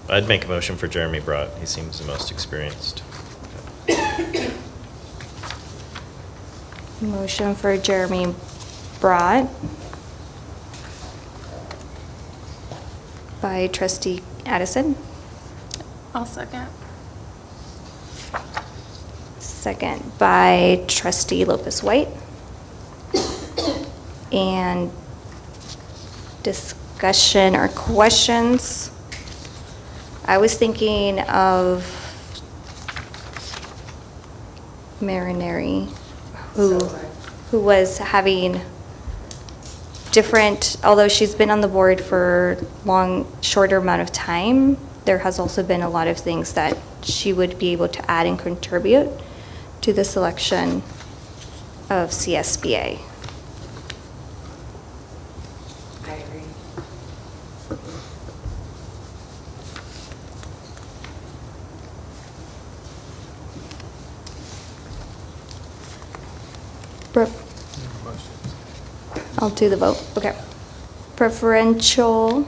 I'd make a motion for Jeremy Brott. He seems the most experienced. Motion for Jeremy Brott by trustee Addison. I'll second. Second by trustee Lopez White. And discussion or questions? I was thinking of Marineri, who was having different, although she's been on the board for shorter amount of time, there has also been a lot of things that she would be able to add and contribute to the selection of CSBA. I agree. I'll do the vote, okay. Preferential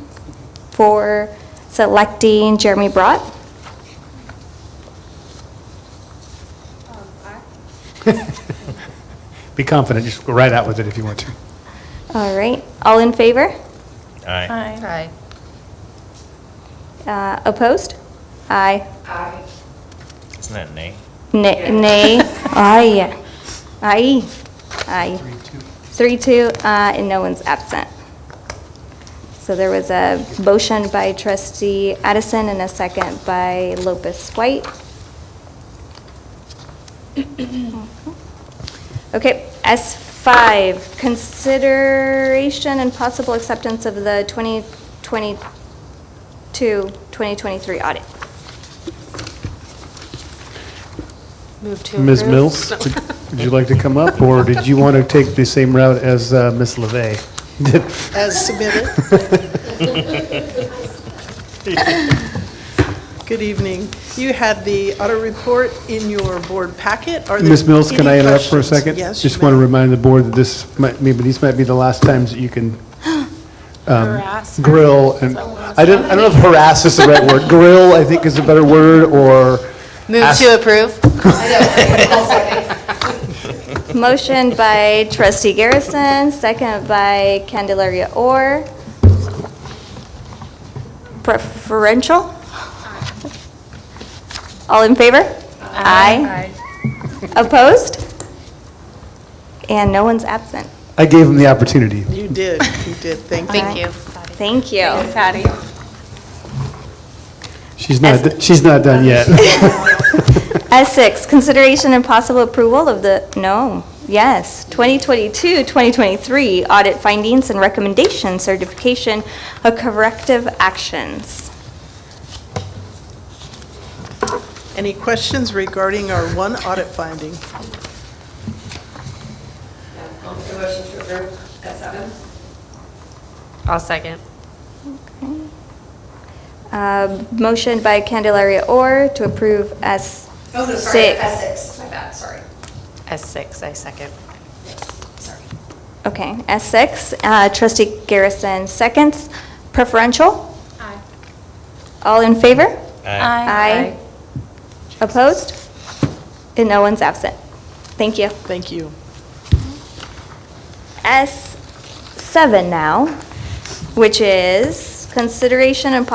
for selecting Jeremy Brott. Be confident, just go right out with it if you want to. All right, all in favor? Aye. Aye. Opposed? Aye. Aye. Isn't that nay? Nay. Aye. Aye. Aye. 3-2, and no one's absent. So there was a motion by trustee Addison and a second by Lopez White. Okay, S5, consideration and possible acceptance of the 2022-2023 audit. Move to Ms. approve. Mills, would you like to come up, or did you want to take the same route as Ms. LeVey did? As submitted. Good evening. You had the audit report in your board packet. Are there Ms. Mills, can any I interrupt for a questions? second? Yes. Just you want to may. remind the board that these might be the last times that you can Harass. grill, and I don't know if harass is the right word. Grill, I think, is a better word, or Move ask- to approve. Motion by trustee Garrison, second by Candelaria Orr. Preferential? All in favor? Aye. Opposed? And no one's absent. I gave him the opportunity. You did. Thank you. Thank you. Thank you. Patty. She's not done yet. S6, consideration and possible approval of the, 2022-2023 audit findings and recommendations certification of corrective actions. Any questions regarding our one audit finding? I'll make a motion to approve S7. I'll second. Motion by Candelaria Orr to approve S6. Oh, no, sorry, S6, my bad, sorry. S6, I second. Sorry. Okay, S6, trustee Garrison seconds. Preferential? Aye. All in favor? Aye. Opposed? And no one's absent. Thank you. Thank you. S7 now, which is consideration and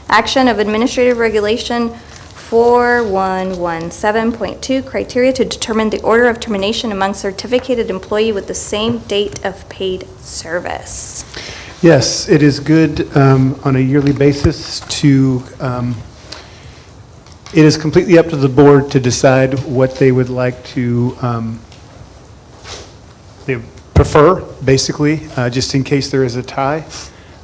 action of Administrative Regulation 4117.2 criteria to determine the order of termination among certificated employee with the same date of paid service. Yes, it is good on a yearly basis to, it is completely up to the board to decide what they would like to, they prefer, basically, just in case there is a tie.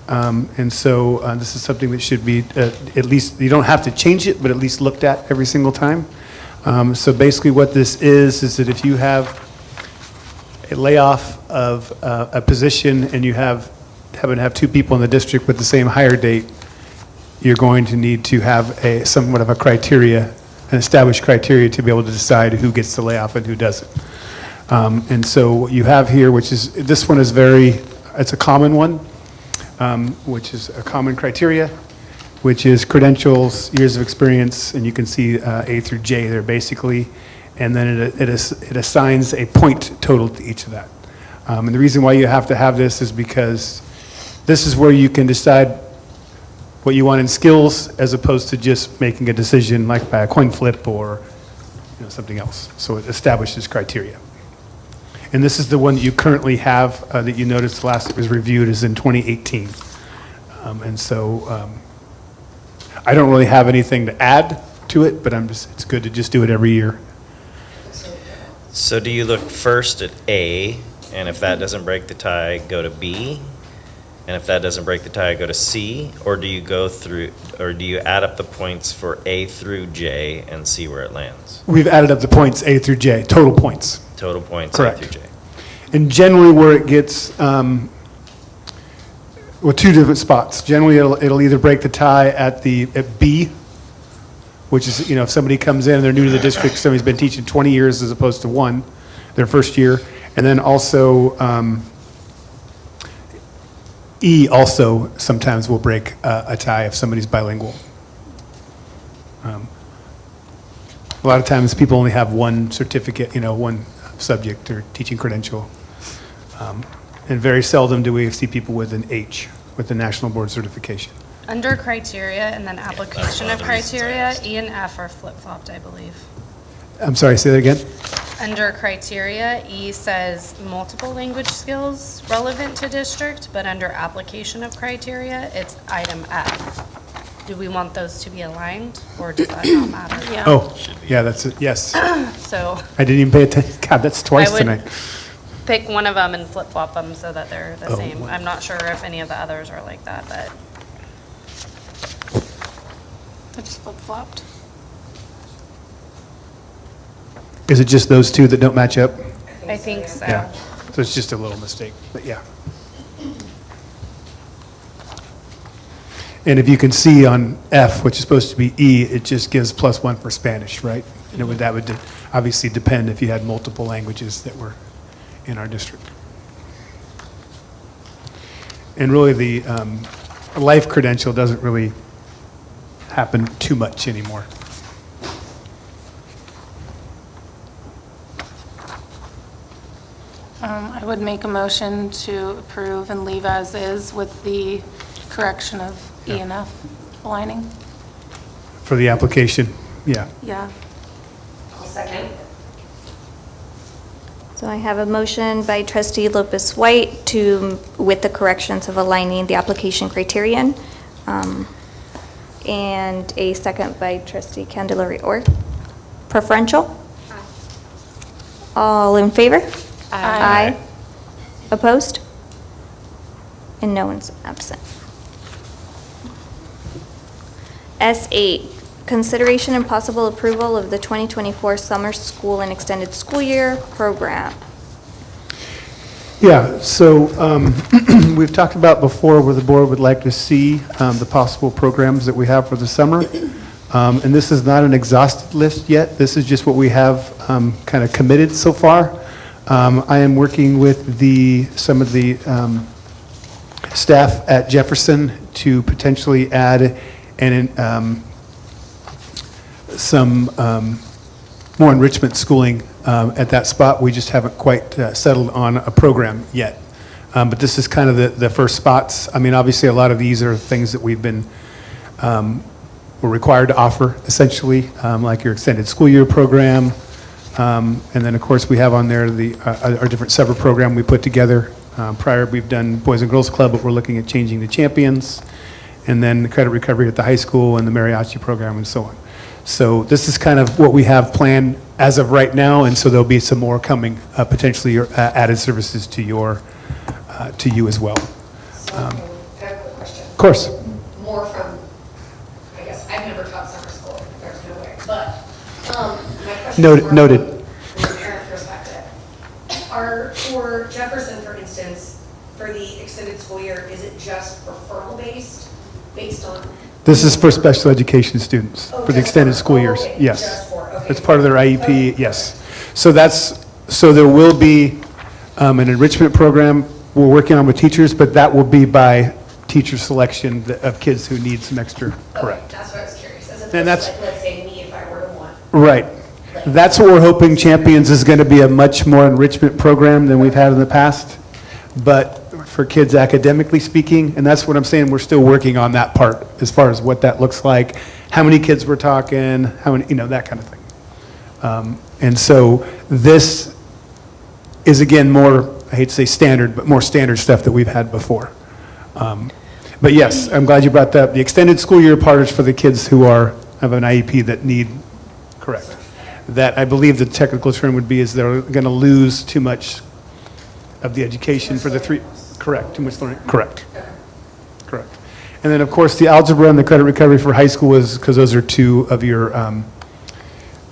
And so this is something that should be, at least, you don't have to change it, but at least looked at every single time. So basically what this is that if you have a layoff of a position and you happen to have two people in the district with the same hire date, you're going to need to have a somewhat of a criteria, an established criteria to be able to decide who gets the layoff and who doesn't. And so what you have here, which is, this one is it's a common one, which is a common criteria, which is credentials, years of experience, and you can see A through J there basically, and then it assigns a point total to each of that. And the reason why you have to have this is because this is where you can decide what you want in skills as opposed to just making a decision like by a coin flip or something else. So it establishes criteria. And this is the one that you currently have that you noticed last it was reviewed is in 2018. And so I don't really have anything to add to it, but it's good to just do it every year. So do you look first at A, and if that doesn't break the tie, go to B? And if that doesn't break the tie, go to C? Or do you go through, or do you add up the points for A through J and see where it lands? We've added up the points A through J, total points. Total points Correct. A through J. And generally where it gets, two different spots. Generally, it'll either break the tie at B, which is, if somebody comes in and they're new to the district, somebody's been teaching 20 years as opposed to one, their first year. And then also, E also sometimes will break a tie if somebody's bilingual. A lot of times people only have one certificate, one subject or teaching credential. And very seldom do we see people with an H, with the National Board Certification. Under criteria and then application of criteria, E and F are flip-flopped, I believe. I'm sorry, say that again? Under criteria, E says multiple language skills relevant to district, but under application of criteria, it's item F. Do we want those to be aligned, or does that not matter? Yeah. Oh, yeah, that's it, yes. So I didn't even pay attention. God, that's twice I would tonight. pick one of them and flip-flop them so that they're the Oh. same. I'm not sure if any of the others are like that, but I just flip-flopped. Is it just those two that don't match up? I think so. Yeah, so it's just a little mistake, but yeah. And if you can see on F, which is supposed to be E, it just gives +1 for Spanish, right? And that would obviously depend if you had multiple languages that were in our district. And really, the life credential doesn't really happen too much anymore. I would make a motion to approve and leave as is with the correction of E and F aligning. For the application, yeah. Yeah. I'll second. So I have a motion by trustee Lopez White with the corrections of aligning the application criterion, and a second by trustee Candelaria Orr. Preferential? All in favor? Aye. Opposed? And no one's absent. S8, consideration and possible approval of the 2024 summer school and extended school year program. Yeah, so we've talked about before where the board would like to see the possible programs that we have for the summer. And this is not an exhaustive list yet. This is just what we have kind of committed so far. I am working with some of the staff at Jefferson to potentially add some more enrichment schooling at that spot. We just haven't quite settled on a program yet. But this is kind of the first spots. I mean, obviously, a lot of these are things that we've been, we're required to offer, essentially, like your extended school year program. And then, of course, we have on there our different separate program we put together. Prior, we've done Boys and Girls Club, but we're looking at changing the Champions, and then the credit recovery at the high school and the mariachi program and so on. So this is kind of what we have planned as of right now, and so there'll be some more coming, potentially added services to you as well. So, I have a quick question. Of course. More from, I guess, I've never taught summer school, there's no way, but my question is more Noted. from a parent perspective. For Jefferson, for instance, for the extended school year, is it just referral-based, based on? This is for special education students, Oh, for the just extended for- school oh, years, okay, yes. just for- okay. It's part of their IEP, Okay. yes. So there will be an enrichment program we're working on with teachers, but that will be by teacher selection of kids who need some extra, correct. Okay, that's what I was curious, as opposed And to, that's- like, let's say me, if I were to want. Right. That's what we're hoping Champions is going to be, a much more enrichment program than we've had in the past, but for kids academically speaking, and that's what I'm saying, we're still working on that part as far as what that looks like, how many kids we're talking, how many, that kind of thing. And so this is, again, more, I hate to say standard, but more standard stuff that we've had before. But yes, I'm glad you brought that up. The extended school year part is for the kids who have an IEP that need, correct. That I believe the technical term would be is they're going to lose too much of the education for the correct, too much learning, correct. Correct. And then, of course, the algebra and the credit recovery for high school is, because those are two of your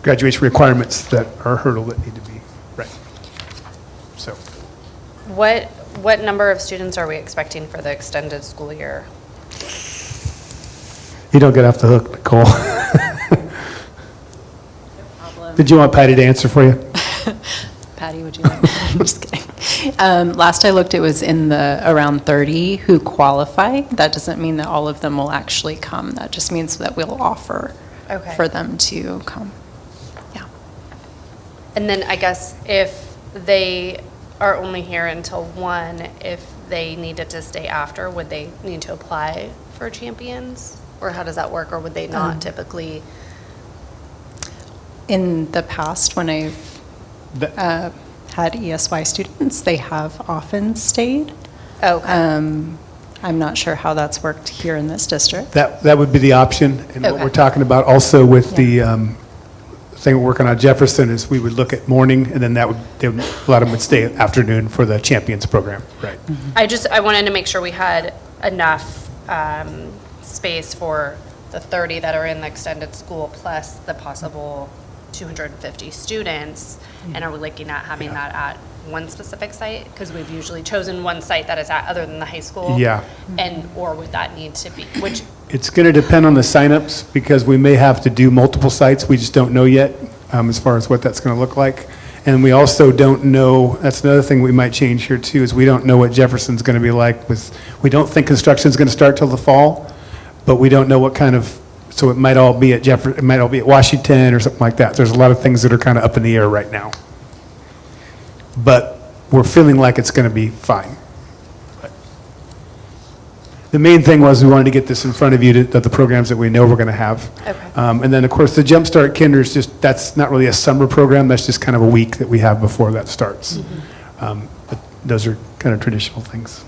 graduation requirements that are a hurdle that need to be, right. So, What number of students are we expecting for the extended school year? you don't get off the hook, Nicole. Did you want Patty to answer for you? Patty, would you like? I'm just kidding. Last I looked, it was in around 30 who qualify. That doesn't mean that all of them will actually come. That just means that we'll offer Okay. for them to come. Yeah. And then I guess if they are only here until 1, if they needed to stay after, would they need to apply for Champions? Or how does that work? Or would they not typically? In the past, when I've had ESY students, they have often stayed. Okay. I'm not sure how that's worked here in this district. That would be the option. And what Okay. we're talking about also with the thing we're working on Jefferson is we would look at morning, and then a lot of them would stay afternoon for the Champions program, right? I wanted to make sure we had enough space for the 30 that are in the extended school plus the possible 250 students. And are we looking at having that at one specific site? Because we've usually chosen one site that is at, other than the high school. Yeah. Or would that need to be, which, It's going to depend on the signups, because we may have to do multiple sites. We just don't know yet as far as what that's going to look like. And we also don't know, that's another thing we might change here too, is we don't know what Jefferson's going to be like we don't think construction's going to start till the fall, but we don't know what kind of, so it might all be at it might all be at Washington or something like that. There's a lot of things that are kind of up in the air right now. But we're feeling like it's going to be fine. The main thing was we wanted to get this in front of you, of the programs that we know we're going to have. Okay. And then, of course, the Jumpstart Kinder is just, that's not really a summer program, that's just kind of a week that we have before that starts. But those are kind of traditional things.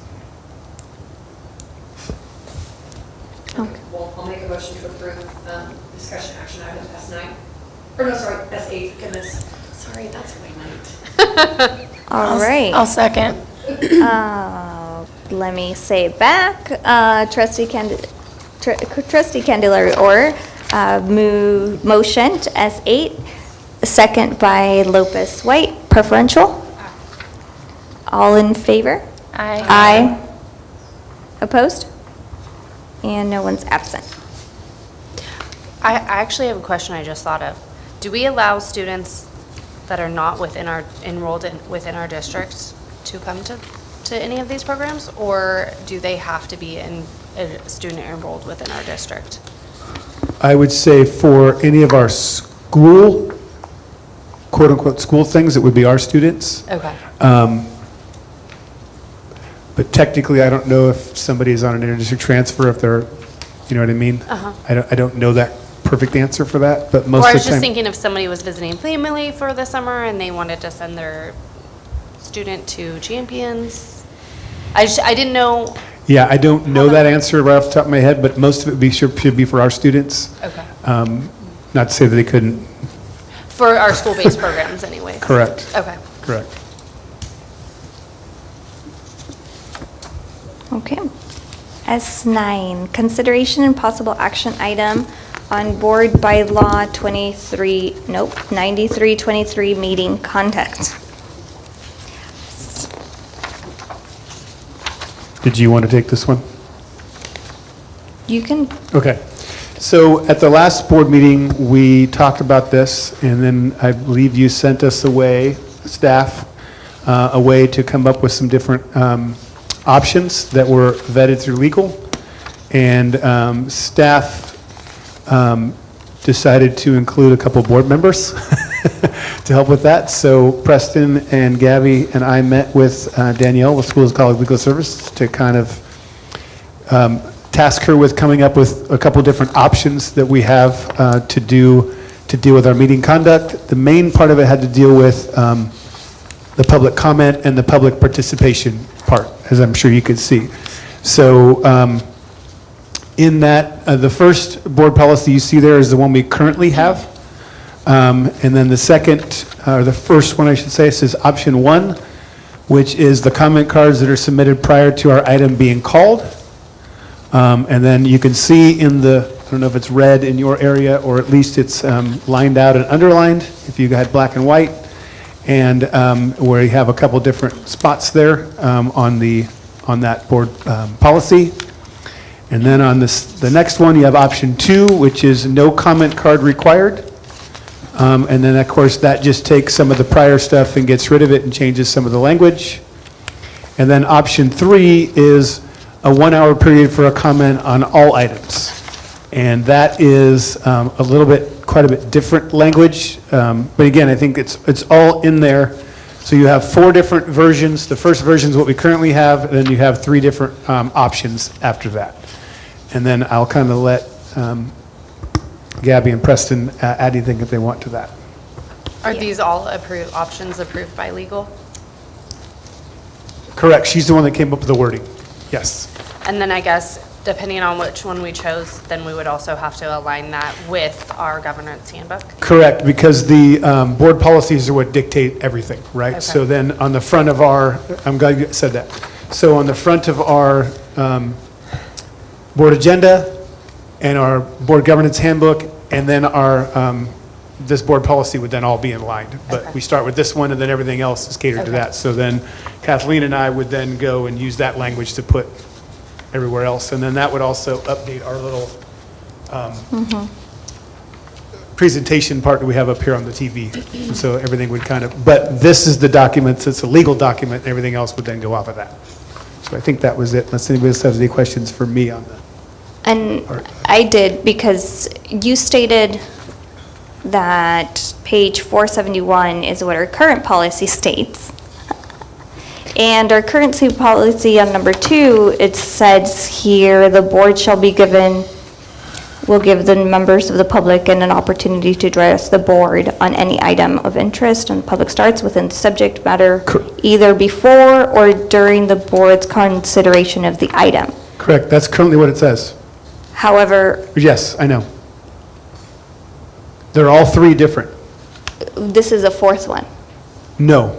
Well, I'll make a motion to approve discussion action item S9. Or no, sorry, S8, goodness. Sorry, that's my night. All right. I'll second. Let me say it back. Trustee Candelario Orr motion to S8, second by Lopez White, preferential. All in favor? Aye. Aye. Opposed? And no one's absent. I actually have a question I just thought of. Do we allow students that are not enrolled within our district to come to any of these programs? Or do they have to be a student enrolled within our district? I would say for any of our school quote-unquote school things, it would be our students. Okay. But technically, I don't know if somebody is on an interdistrict transfer, if they're, you know what I mean? Uh-huh. I don't know that perfect answer for that, but Or most I of was the just time. thinking if somebody was visiting family for the summer and they wanted to send their student to Champions. I didn't know. Yeah, I don't know that answer right off the top of my head, but most of it should be for our students. Okay. Not to say that they couldn't, For our school-based programs anyways. correct, Okay. correct. Okay. S9, consideration and possible action item on board bylaw 9323 meeting conduct. Did you want to take this one? You can, Okay. So at the last board meeting, we talked about this, and then I believe you sent us away, staff, a way to come up with some different options that were vetted through legal. And staff decided to include a couple board members to help with that. So Preston and Gabby and I met with Danielle with Schools College Legal Services to kind of task her with coming up with a couple different options that we have to deal with our meeting conduct. The main part of it had to deal with the public comment and the public participation part, as I'm sure you could see. So in that, the first board policy you see there is the one we currently have. And then the second, or the first one I should say, says option 1, which is the comment cards that are submitted prior to our item being called. And then you can see in the, I don't know if it's red in your area, or at least it's lined out and underlined, if you had black and white, and where you have a couple different spots there on that board policy. And then on the next one, you have option 2, which is no comment card required. And then, of course, that just takes some of the prior stuff and gets rid of it and changes some of the language. And then option 3 is a 1-hour period for a comment on all items. And that is quite a bit different language. But again, I think it's all in there. So you have 4 different versions. The first version is what we currently have, and then you have 3 different options after that. And then I'll kind of let Gabby and Preston add anything if they want to that. Are these all options approved by legal? Correct. She's the one that came up with the wording. Yes. And then I guess, depending on which one we chose, then we would also have to align that with our governance handbook? Correct, because the board policies are what dictate everything, right? Okay. So then on the front of our, I'm glad you said that. So on the front of our board agenda and our board governance handbook, and then our, this board policy would then all be in line. But Okay. we start with this one, and then everything else is catered to Okay. that. So then Kathleen and I would then go and use that language to put everywhere else. And then that would also update our little presentation part that we have up here on the TV. So everything would kind of, but this is the document, it's a legal document, and everything else would then go off of that. So I think that was it, unless anybody else has any questions for me on that. and I did, because you stated that page 471 is what our current policy states. And our current policy on number 2, it says here, the board will give the members of the public an opportunity to address the board on any item of interest, and public starts within the subject matter either before or during the board's consideration of the item. Correct, that's currently what it says. However, Yes, I know. They're all 3 different. this is a 4th one. No.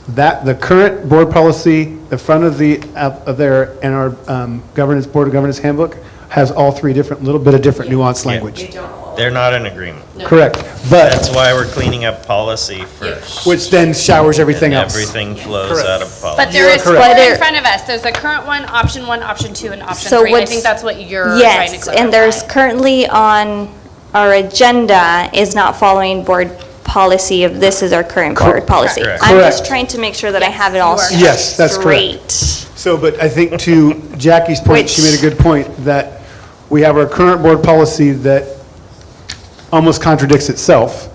The current board policy, the front of there, and our board of governance handbook has all 3 different, little bit of different nuanced language. They're not in agreement. Correct, but, That's why we're cleaning up policy first. which then showers everything And else. everything flows Correct. out of But policy. there are is 4 correct. in front of us. There's the current one, option 1, option 2, and option So 3. I what's- think that's what you're trying to Yes, clarify. and there's currently on our agenda is not following board policy of this is our current board policy. Correct. I'm just Correct. trying to make sure that I have it all you are. Yes, that's correct. straight. So, but I think to Jackie's point, she made a good point, that we have our current board policy that almost contradicts itself.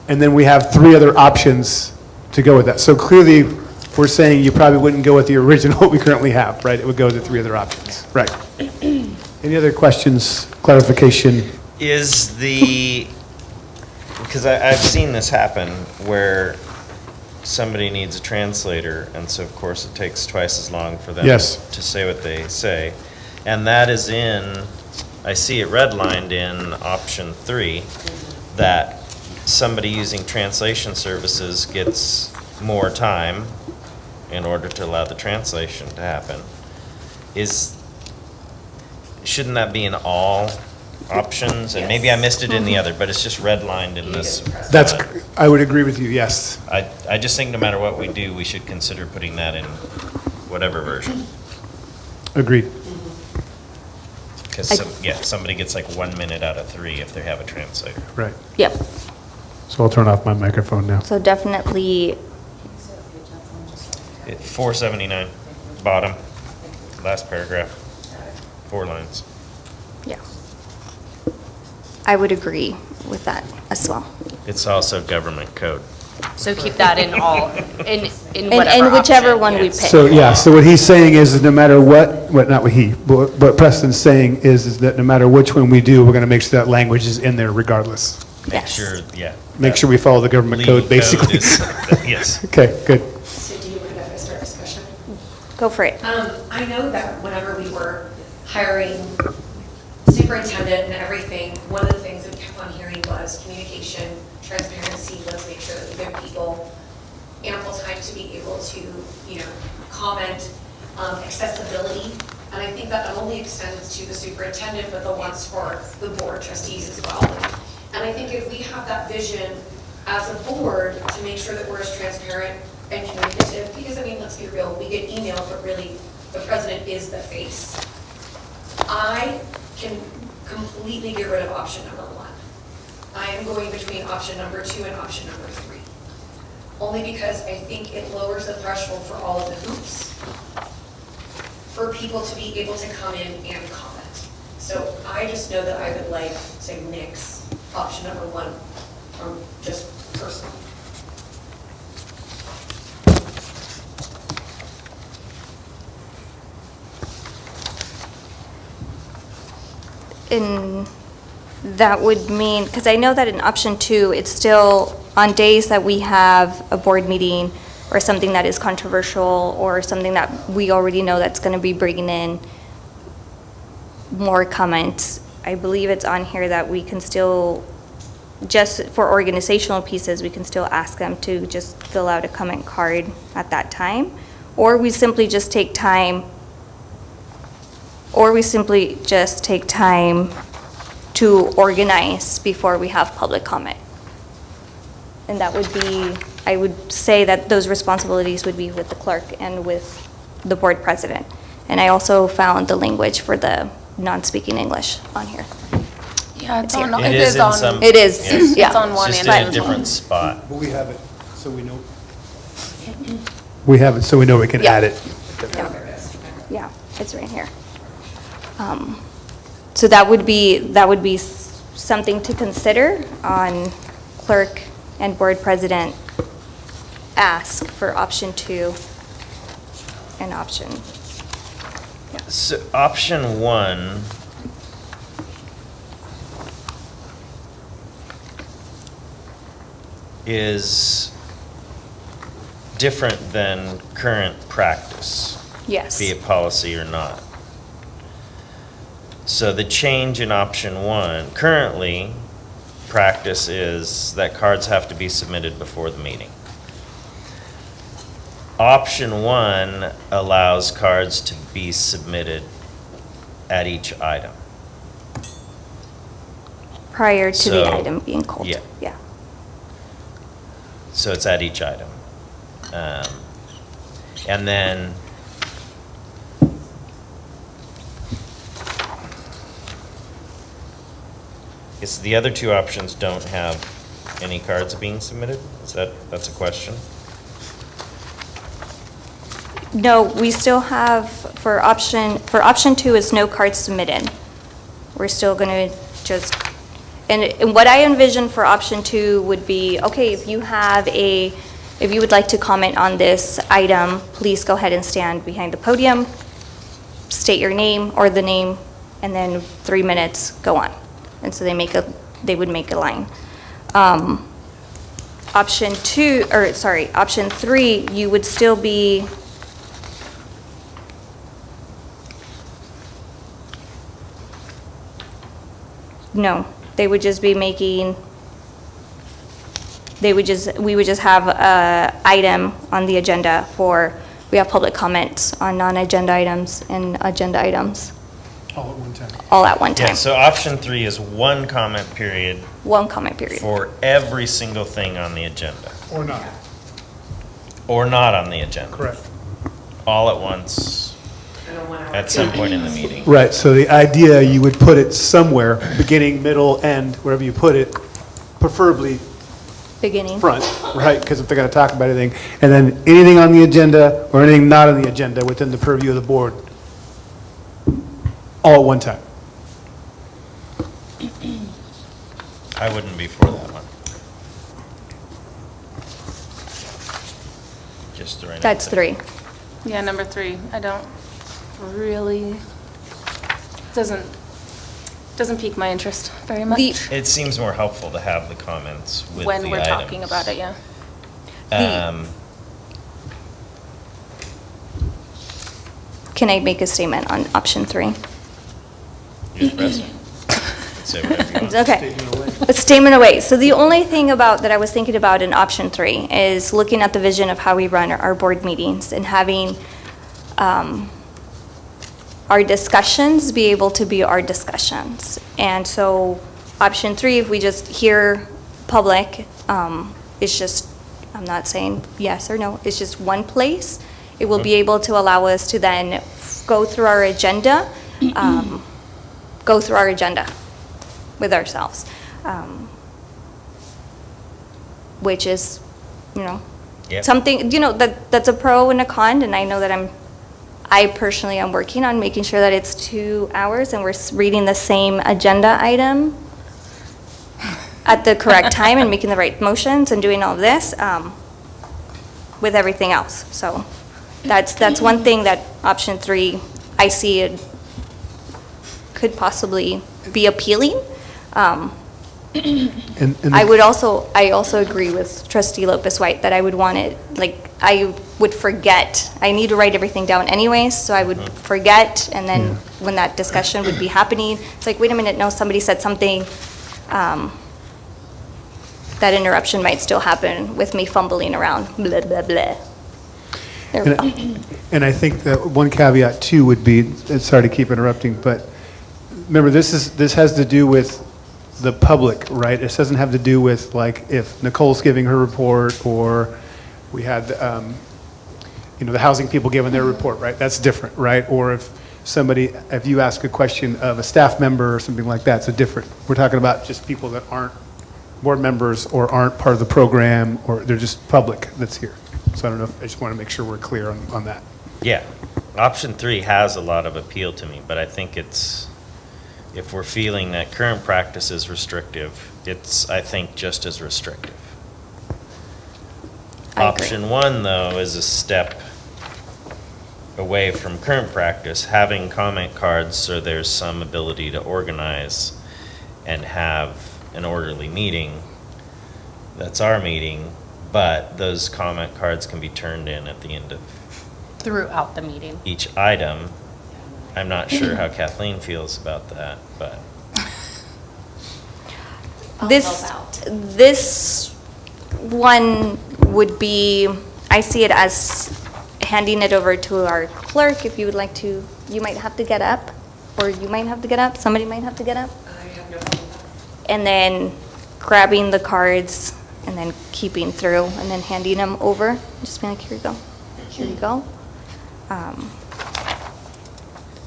and then we have 3 other options to go with that. So clearly, we're saying you probably wouldn't go with the original we currently have, right? It would go to the 3 other options, right? Any other questions, clarification? Is the, because I've seen this happen where somebody needs a translator, and so of course it takes twice as long for them Yes. to say what they say. And that is in, I see it redlined in option 3, that somebody using translation services gets more time in order to allow the translation to happen. Shouldn't that be in all options? And maybe I missed it in the other, but it's just redlined in this. That's, I would agree with you, yes. I just think no matter what we do, we should consider putting that in whatever version. Agreed. Because, somebody gets like 1 minute out of 3 if they have a translator. Right. Yep. So I'll turn off my microphone now. So definitely, 479, bottom, last paragraph, 4 lines. yeah. I would agree with that as well. It's also government code. So keep that in all, in And whatever whichever option. one we pick. So, yeah, so what he's saying is no matter what, not what he, but what Preston's saying is that no matter which one we do, we're going to make sure that language is in there regardless. Make Yes. sure, yeah. Make sure we follow the government Legal code, basically. is- Yes. Okay, good. So do you mind if I start discussion? Go for it. I know that whenever we were hiring superintendent and everything, one of the things that we kept on hearing was communication, transparency, let's make sure that we give people ample time to be able to, comment, accessibility. And I think that not only extends to the superintendent, but the ones for the board trustees as well. And I think if we have that vision as a board to make sure that we're as transparent and communicative, because let's be real, we get emails, but really the president is the face. I can completely get rid of option number 1. I am going between option number 2 and option number 3. Only because I think it lowers the threshold for all of the hoops for people to be able to come in and comment. So I just know that I would like to nix option number 1 from just personal. And that would mean, because I know that in option 2, it's still on days that we have a board meeting or something that is controversial or something that we already know that's going to be bringing in more comments. I believe it's on here that we can still, just for organizational pieces, we can still ask them to just fill out a comment card at that time. Or we simply just take time to organize before we have public comment. And that would be, I would say that those responsibilities would be with the clerk and with the board president. And I also found the language for the non-speaking English on here. Yeah, it's It's on, here. it It is in on. some- It is, yes. yeah. It's on one Just and in a on different spot. But we have it, so we know. We have it, so we know we can Yeah. add it. Yeah, it's right here. So that would be something to consider on clerk and board president ask for option 2 and option. So option 1 is different than current practice. Yes. Be it policy or not. So the change in option 1, currently, practice is that cards have to be submitted before the meeting. Option 1 allows cards to be submitted at each item. Prior to the So, item being called. yeah. Yeah. So it's at each item. And then it's the other 2 options don't have any cards being submitted? That's a question? No, we still have, for option 2 is no cards submitted. We're still going to just, And what I envision for option 2 would be, okay, if you would like to comment on this item, please go ahead and stand behind the podium, state your name or the name, and then 3 minutes, go on. And so they would make a line. Option 3, you would still be, no, they would just be making, we would just have a item on the agenda we have public comments on non-agenda items and agenda items. All at one time. All at one Yeah, time. so option 3 is one comment period One comment period. for every single thing on the agenda, Or not. or not on the agenda. Correct. All at once, at some point in the meeting. Right, so the idea, you would put it somewhere, beginning, middle, end, wherever you put it, preferably Beginning. front, right? Because if they're going to talk about anything, and then anything on the agenda or anything not on the agenda within the purview of the board, all at one time. I wouldn't be for that one. Just throwing it That's out there. 3. Yeah, number 3, I don't really, doesn't pique my interest very much It seems more helpful to have the comments with the when we're talking items. about it, yeah. Can I make a statement on option 3? You're the president. Say whatever you want. Okay. A statement away. So the only thing that I was thinking about in option 3 is looking at the vision of how we run our board meetings and having our discussions be able to be our discussions. And so option 3, if we just hear public, it's just, I'm not saying yes or no, it's just one place. It will be able to allow us to then go through our agenda, with ourselves, which is, Yep. something, that's a pro and a con, and I know that I personally am working on making sure that it's 2 hours and we're reading the same agenda item at the correct time and making the right motions and doing all of this with everything else. So that's one thing that option 3, I see it could possibly be appealing. I also agree with Trustee Lopez White that I would want it, I would forget. I need to write everything down anyways, so I would forget, and then when that discussion would be happening, it's like, wait a minute, no, somebody said something, that interruption might still happen with me fumbling around, blah, blah, blah. There we go. And I think that one caveat too would be, and sorry to keep interrupting, but remember, this has to do with the public, right? This doesn't have to do with, like, if Nicole's giving her report, or we had, the housing people giving their report, right? That's different, right? Or if you ask a question of a staff member or something like that, it's different. We're talking about just people that aren't board members or aren't part of the program, or they're just public that's here. So I don't know, I just want to make sure we're clear on that. Yeah, option 3 has a lot of appeal to me, but I think if we're feeling that current practice is restrictive, it's, I think, just as restrictive. I agree. Option 1, though, is a step away from current practice, having comment cards so there's some ability to organize and have an orderly meeting. That's our meeting, but those comment cards can be turned in at the end of Throughout the meeting. each item. I'm not sure how Kathleen feels about that, but This one would be, I see it as handing it over to our clerk. If you would like to, you might have to get up, or you might have to get up, somebody might have to get up. I have no problem with that. And then grabbing the cards and then keeping through and then handing them over. Just be like, here you go, here you go.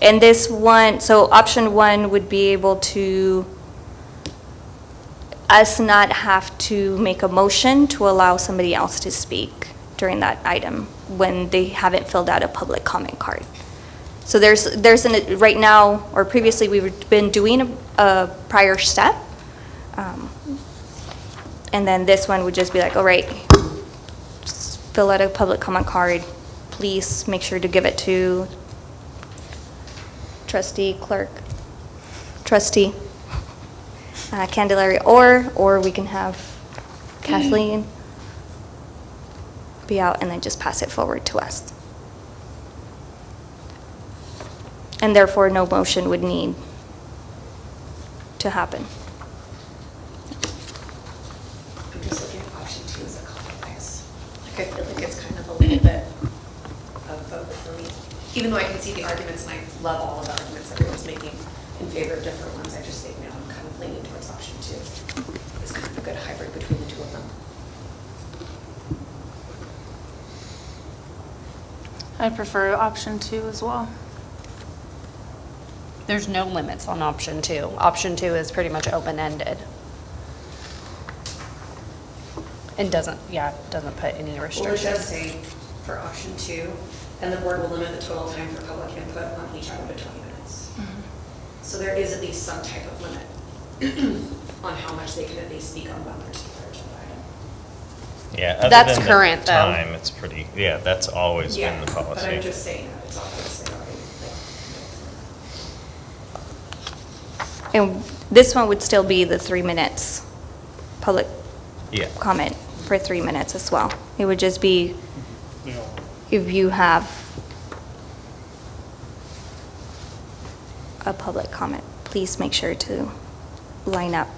And this one, so option 1 would be able to, us not have to make a motion to allow somebody else to speak during that item when they haven't filled out a public comment card. So right now, or previously, we've been doing a prior step And then this one would just be like, all right, fill out a public comment card. Please make sure to give it to trustee, clerk, trustee Candelaria, or we can have Kathleen be out and then just pass it forward to us. And therefore, no motion would need to happen. I'm just looking at option 2 as a compromise. Like, I feel like it's kind of a little bit of both for me. Even though I can see the arguments, and I love all of the arguments everyone's making in favor of different ones, I just think now I'm kind of leaning towards option 2. It's kind of a good hybrid between the two of them. I prefer option 2 as well. There's no limits on option 2. Option 2 is pretty much open-ended. And doesn't put any Well, it restrictions. does say for option 2, and the board will limit the total time for public input on each item to 20 minutes. So there is at least some type of limit on how much they can at least speak on one particular agenda item. Yeah, other That's than the current, though. time, it's pretty, yeah, that's always been the But I'm policy. just saying that it's obviously already. And this one would still be the 3 minutes, public Yeah. comment for 3 minutes as well. It would just be if you have a public comment, please make sure to line up,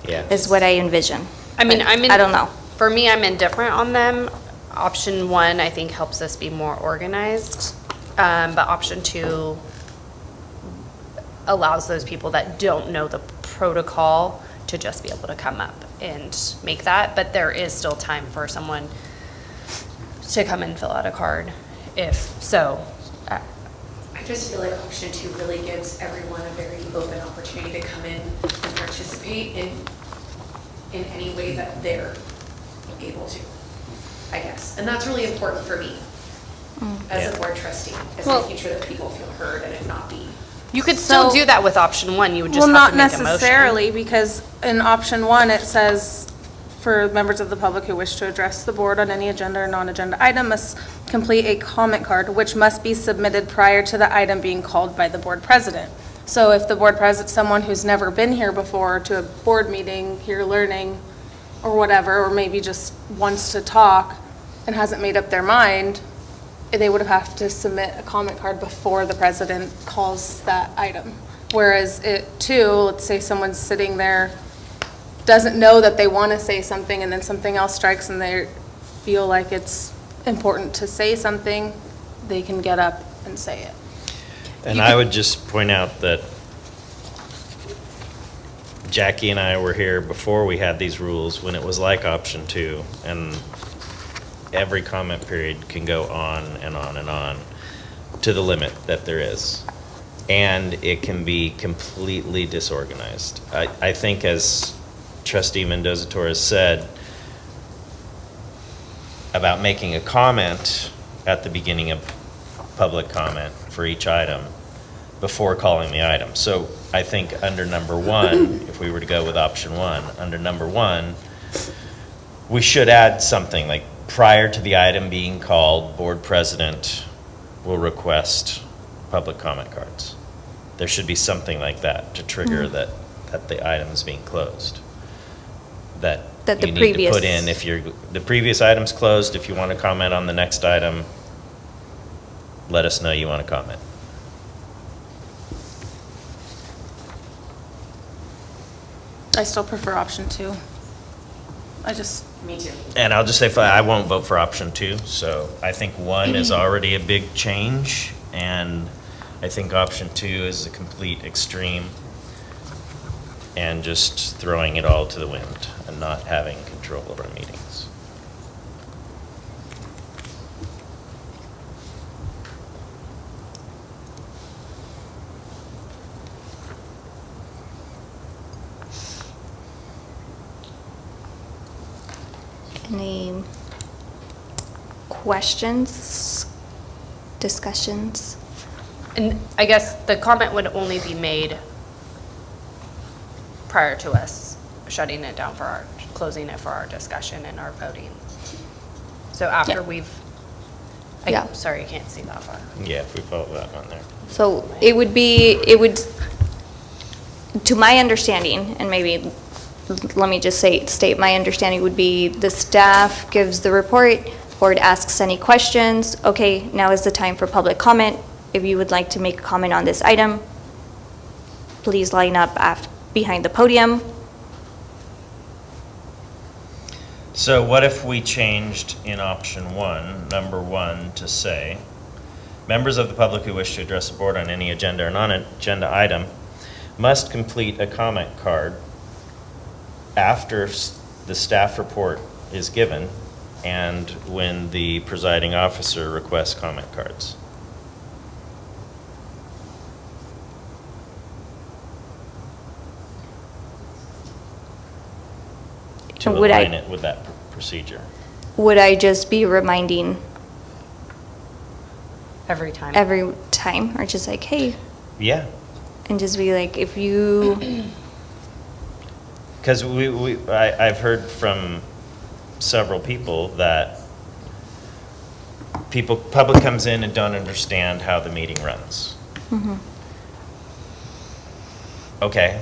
Yeah. is what I envision. I mean, But I don't know. For me, I'm indifferent on them. Option 1, I think, helps us be more organized. But option 2 allows those people that don't know the protocol to just be able to come up and make that. But there is still time for someone to come and fill out a card if so. I just feel like option 2 really gives everyone a very open opportunity to come in and participate in any way that they're able to, I guess. And that's really important for me as a board trustee, is Well- making sure that people feel heard and it not be. You could still So- do that with option 1. You would just Well, have not to make a motion. necessarily, because in option 1, it says, for members of the public who wish to address the board on any agenda or non-agenda item must complete a comment card, which must be submitted prior to the item being called by the board president. So if the board president, someone who's never been here before to a board meeting, here learning, or whatever, or maybe just wants to talk and hasn't made up their mind, they would have to submit a comment card before the president calls that item. Whereas it too, let's say someone's sitting there, doesn't know that they want to say something, and then something else strikes and they feel like it's important to say something, they can get up and say it. And I would just point out that Jackie and I were here before we had these rules, when it was like option 2, and every comment period can go on and on and on to the limit that there is. And it can be completely disorganized. I think, as Trustee Mendoza-Torres said about making a comment at the beginning of public comment for each item before calling the item. So I think under number 1, if we were to go with option 1, under number 1, we should add something like, prior to the item being called, board president will request public comment cards. There should be something like that to trigger that the item is being closed. That That the you need to previous- put in, if the previous item's closed, if you want to comment on the next item, let us know you want to comment. I still prefer option 2. I just, Me too. And I'll just say, I won't vote for option 2, so I think 1 is already a big change, and I think option 2 is a complete extreme, and just throwing it all to the wind and not having control of our meetings. Any questions, discussions? And I guess the comment would only be made prior to us shutting it down closing it for our discussion and our voting. So after Yeah. we've, Yeah. sorry, I can't see that far. Yeah, if we follow that on there. So it would, to my understanding, and maybe, let me just state my understanding would be the staff gives the report, board asks any questions, okay, now is the time for public comment. If you would like to make a comment on this item, please line up behind the podium. So what if we changed in option 1, number 1, to say, members of the public who wish to address the board on any agenda or non-agenda item must complete a comment card after the staff report is given and when the presiding officer requests comment cards. To Would I- align it with that procedure. Would I just be reminding Every time. every time, or just like, hey, Yeah, and just be like, if you, because I've heard from several people that public comes in and don't understand how the meeting runs. Okay,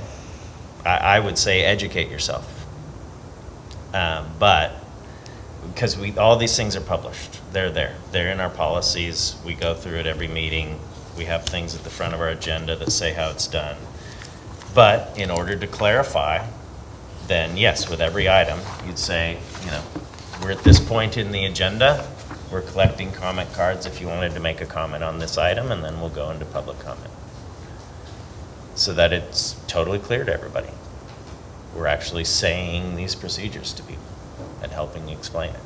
I would say educate yourself. But, because all these things are published, they're there, they're in our policies, we go through it every meeting, we have things at the front of our agenda that say how it's done. But in order to clarify, then yes, with every item, you'd say, we're at this point in the agenda, we're collecting comment cards if you wanted to make a comment on this item, and then we'll go into public comment. So that it's totally clear to everybody. We're actually saying these procedures to people and helping explain it.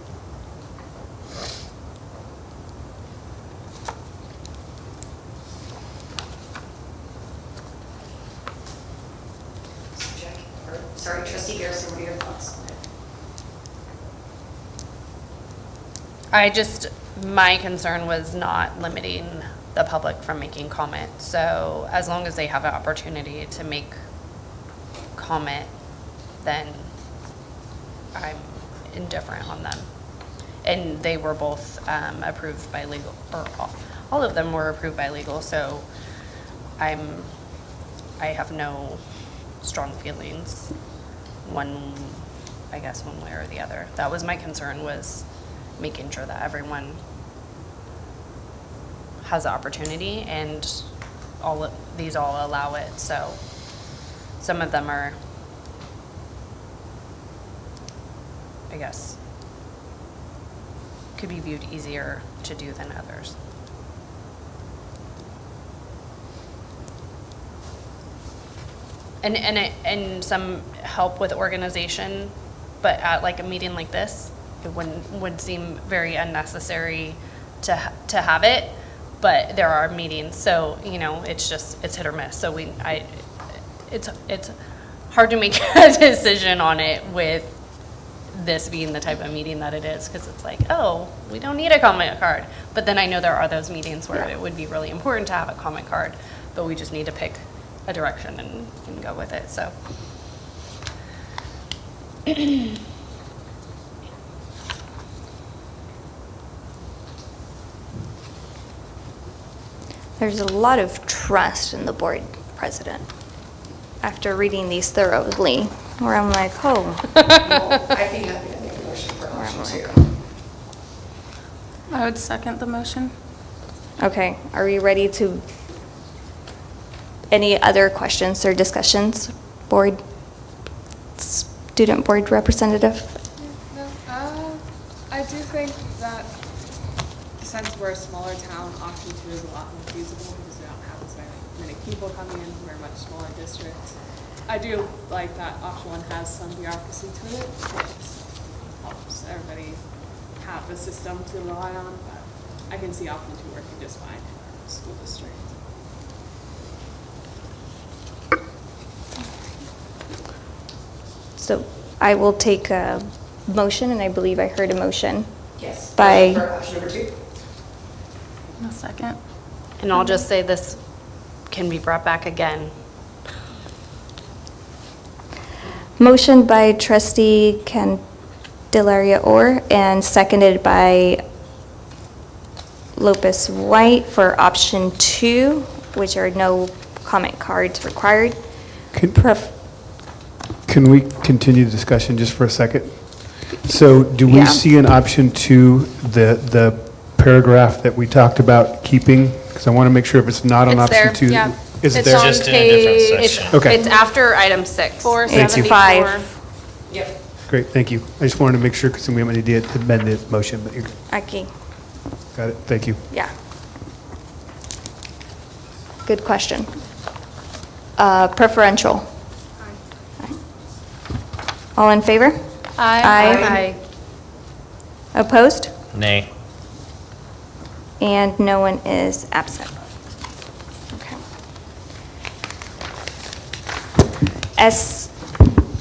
Sorry, Trustee Garrison, what are your thoughts on it? My concern was not limiting the public from making comment. So as long as they have an opportunity to make comment, then I'm indifferent on them. And they were both approved by legal, or all of them were approved by legal, so I have no strong feelings, one way or the other. That was my concern, was making sure that everyone has the opportunity, and these all allow it, so some of them are, I guess, could be viewed easier to do than others. And some help with organization, but at like a meeting like this, it would seem very unnecessary to have it, but there are meetings, so, it's hit or miss, so it's hard to make a decision on it with this being the type of meeting that it is, because it's like, oh, we don't need a comment card. But then I know there are those meetings where it would be really important to have a comment card, but we just need to pick a direction and go with it, so. there's a lot of trust in the board president. After reading these thoroughly, where I'm like, oh. I'd be happy to make a motion for option 2. I would second the motion. Okay, are we ready to, any other questions or discussions? Student board representative? No, I do think that since we're a smaller town, option 2 is a lot more feasible because we don't have as many people coming in. We're a much smaller district. I do like that option 1 has some bureaucracy to it. It just helps everybody have a system to rely on, but I can see option 2 working just fine in our school district. So I will take a motion, and I believe I heard a motion. Yes. By- For option number 2. A second. And I'll just say this can be brought back again. Motion by trustee Candelaria Orr and seconded by Lopez White for option 2, which are no comment cards required. Can we continue the discussion just for a second? So do we Yeah. see in option 2 the paragraph that we talked about keeping? Because I want to make sure if it's not on It's option there, 2. yeah. Is it It's there? on Just in a different page- section. Okay. It's after item 6. you. 474. Yep. Great, thank you. I just wanted to make sure because we might need to amend the motion, but you Okay, got it, thank you. yeah. Good question. Preferential. Aye. All in favor? Aye. Opposed? Nay. And no one is absent. Okay.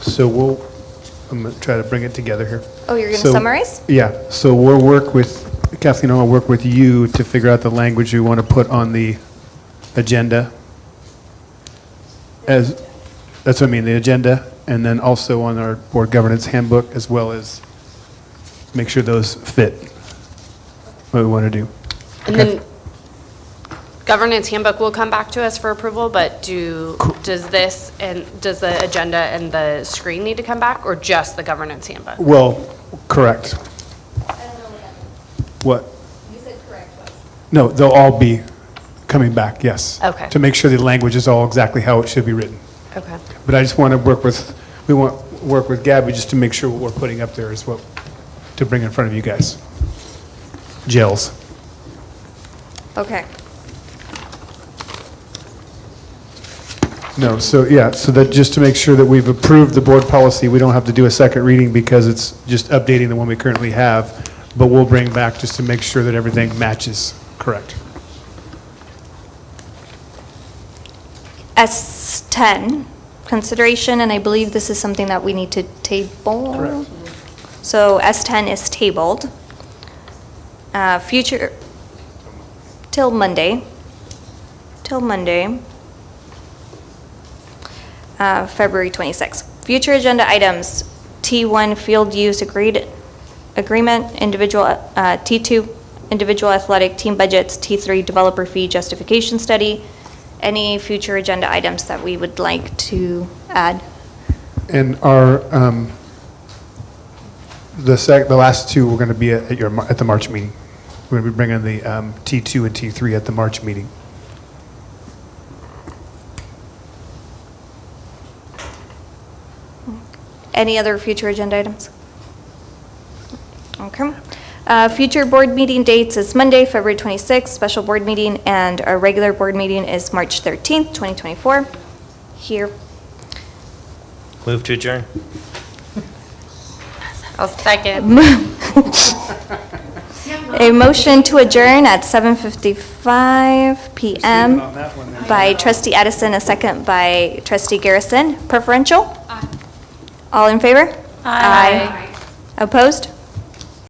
So I'm going to try to bring it together here. Oh, you're going to So- summarize? Yeah, so we'll work with, Kathleen, I'll work with you to figure out the language we want to put on the agenda. That's what I mean, the agenda, and then also on our board governance handbook, as well as make sure those fit what we want to do. And then governance handbook will come back to us for approval, but does this and does the agenda and the screen need to come back, or just the governance handbook? Well, correct. What? You said correct. No, they'll all be coming back, yes. Okay. To make sure the language is all exactly how it should be written. Okay. But I just want to work with Gabby just to make sure what we're putting up there is what, to bring in front of you guys. Gels. Okay. No, so, yeah, so that, just to make sure that we've approved the board policy, we don't have to do a second reading because it's just updating the one we currently have, but we'll bring back just to make sure that everything matches correct. S10, consideration, and I believe this is something that we need to table. Correct. So S10 is tabled. Future, till Monday. February 26th. Future agenda items, T1 field use agreement, individual, T2 individual athletic team budgets, T3 developer fee justification study. Any future agenda items that we would like to add? And our, the last two, we're going to be at the March meeting. We're going to be bringing the T2 and T3 at the March meeting. Any other future agenda items? Okay. Future board meeting dates is Monday, February 26th, special board meeting, and our regular board meeting is March 13th, 2024, here. Move to adjourn. I'll second. A motion to adjourn at 7:55 PM by trustee Addison, a second by trustee Garrison. Preferential? Aye. All in favor? Aye. Opposed?